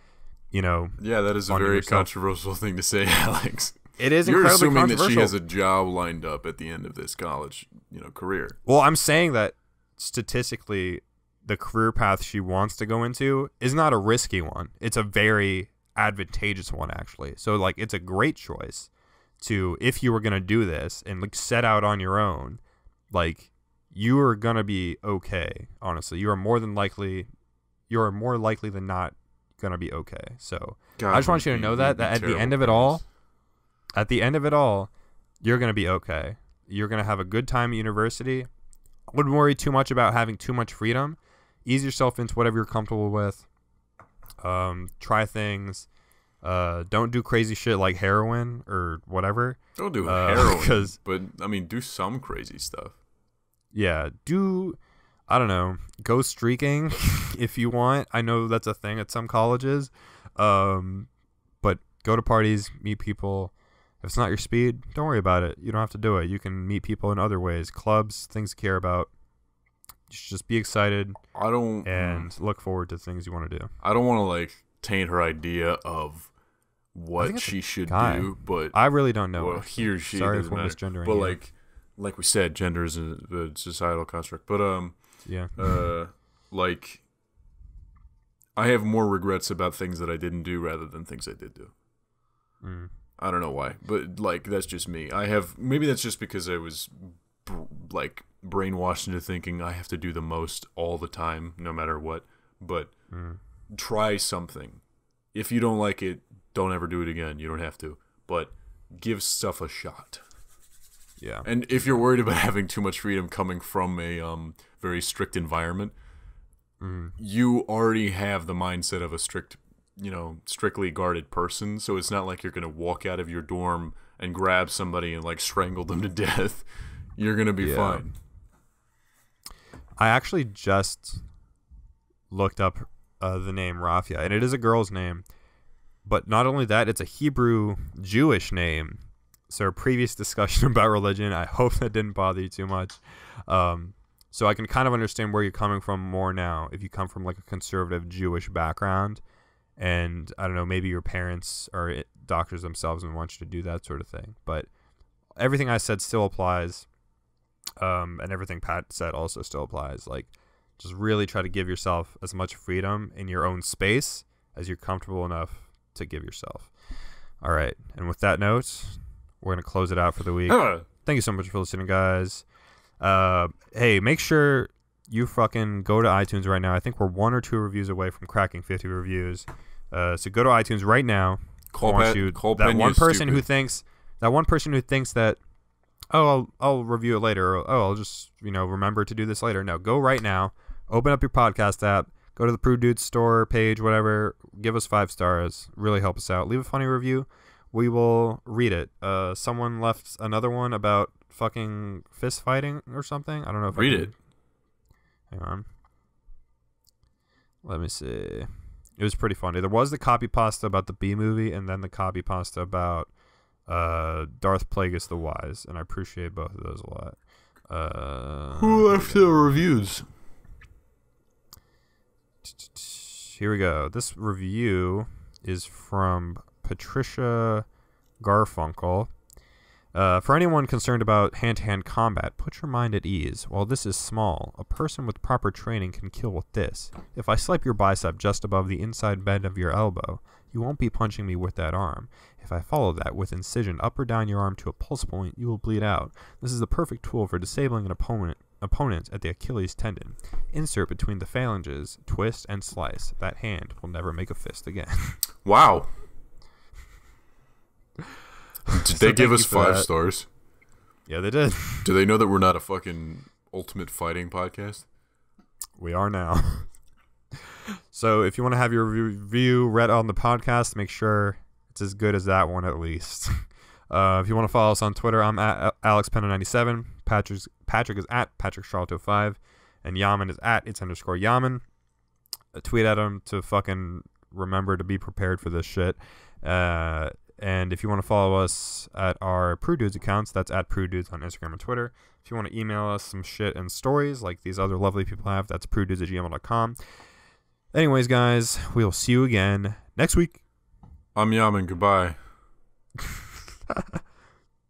yeah, that is a very controversial thing to say, Alex. It is You're incredibly assuming controversial. that she has a job lined up at the end of this college, career. Well, I'm saying that statistically, the career path she wants to go into is not a risky one. It's a very advantageous one, actually. So, like, it's a great choice to, if you were going to do this and like set out on your own, like, you are going to be okay. Honestly, you are more likely than not going to be okay. So God, I just want you to know that at the end of it all, you're going to be okay. You're going to have a good time at university. I wouldn't worry too much about having too much freedom. Ease yourself into whatever you're comfortable with. Try things. Don't do crazy shit like heroin or whatever. Don't do heroin, but I mean, do some crazy stuff. Yeah, I don't know, go streaking if you want. I know that's a thing at some colleges. But go to parties, meet people. If it's not your speed, don't worry about it. You don't have to do it. You can meet people in other ways, clubs, things to care about. You should just be excited and look forward to things you want to do. I don't want to like taint her idea of what she should do, but I really don't know. Well, he or she, sorry doesn't for matter. misgendering. But like we said, gender is a societal construct. But yeah, like I have more regrets about things that I didn't do rather than things I did do. I don't know why, but like that's just me. Maybe that's just because I was brainwashed into thinking I have to do the most all the time, no matter what. But try something. If you don't like it, don't ever do it again. You don't have to, but give stuff a shot. Yeah. And if you're worried about having too much freedom coming from a very strict environment, you already have the mindset of a strict strictly guarded person. So it's not like you're gonna walk out of your dorm and grab somebody and like strangle them to death. You're gonna be fine. I actually just looked up the name Rafia, and it is a girl's name. But not only that, it's a Hebrew Jewish name. So a previous discussion about religion, I hope that didn't bother you too much. So I can kind of understand where you're coming from more now. If you come from like a conservative Jewish background, and I don't know, maybe your parents are doctors themselves and want you to do that sort of thing. But everything I said still applies. And everything Pat said also still applies. Like, just really try to give yourself as much freedom in your own space as you're comfortable enough to give yourself. All right. And with that note, we're going to close it out for the week. Thank you so much for listening, guys. Hey, make sure you fucking go to iTunes right now. I think we're 1 or 2 reviews away from cracking 50 reviews. So go to iTunes right now. That one person who thinks that, oh, I'll review it later, or I'll just remember to do this later. No, go right now. Open up your podcast app. Go to the Prude Dude store page, whatever. Give us 5 stars. Really help us out. Leave a funny review. We will read it. Someone left another one about fucking fist fighting or something. I don't know if read it. Hang on. Let me see. It was pretty funny. There was the copy pasta about the B movie, and then the copy pasta about Darth Plagueis the Wise, and I appreciate both of those a lot. Who left the reviews? Here we go. This review is from Patricia Garfunkel. For anyone concerned about hand-to-hand combat, put your mind at ease. While this is small, a person with proper training can kill with this. If I slipe your bicep just above the inside bend of your elbow, you won't be punching me with that arm. If I follow that with incision up or down your arm to a pulse point, you will bleed out. This is the perfect tool for disabling an opponent at the Achilles tendon. Insert between the phalanges, twist, and slice. That hand will never make a fist again. Wow. Did they give us 5 stars? Yeah, they did. Do they know that we're not a fucking ultimate fighting podcast? We are now. So if you want to have your review read on the podcast, make sure it's as good as that one at least. If you want to follow us on Twitter, I'm at AlexPenna97. Patrick is at PatrickCharlotte05. And Yammin is at its_Yammin. Tweet at him to fucking remember to be prepared for this shit. And if you want to follow us at our Prude Dudes accounts, that's at Prude Dudes on Instagram and Twitter. If you want to email us some shit and stories like these other lovely people have, that's prudedudes@gmail.com. Anyways, guys, we'll see you again next week. I'm Yamin. Goodbye.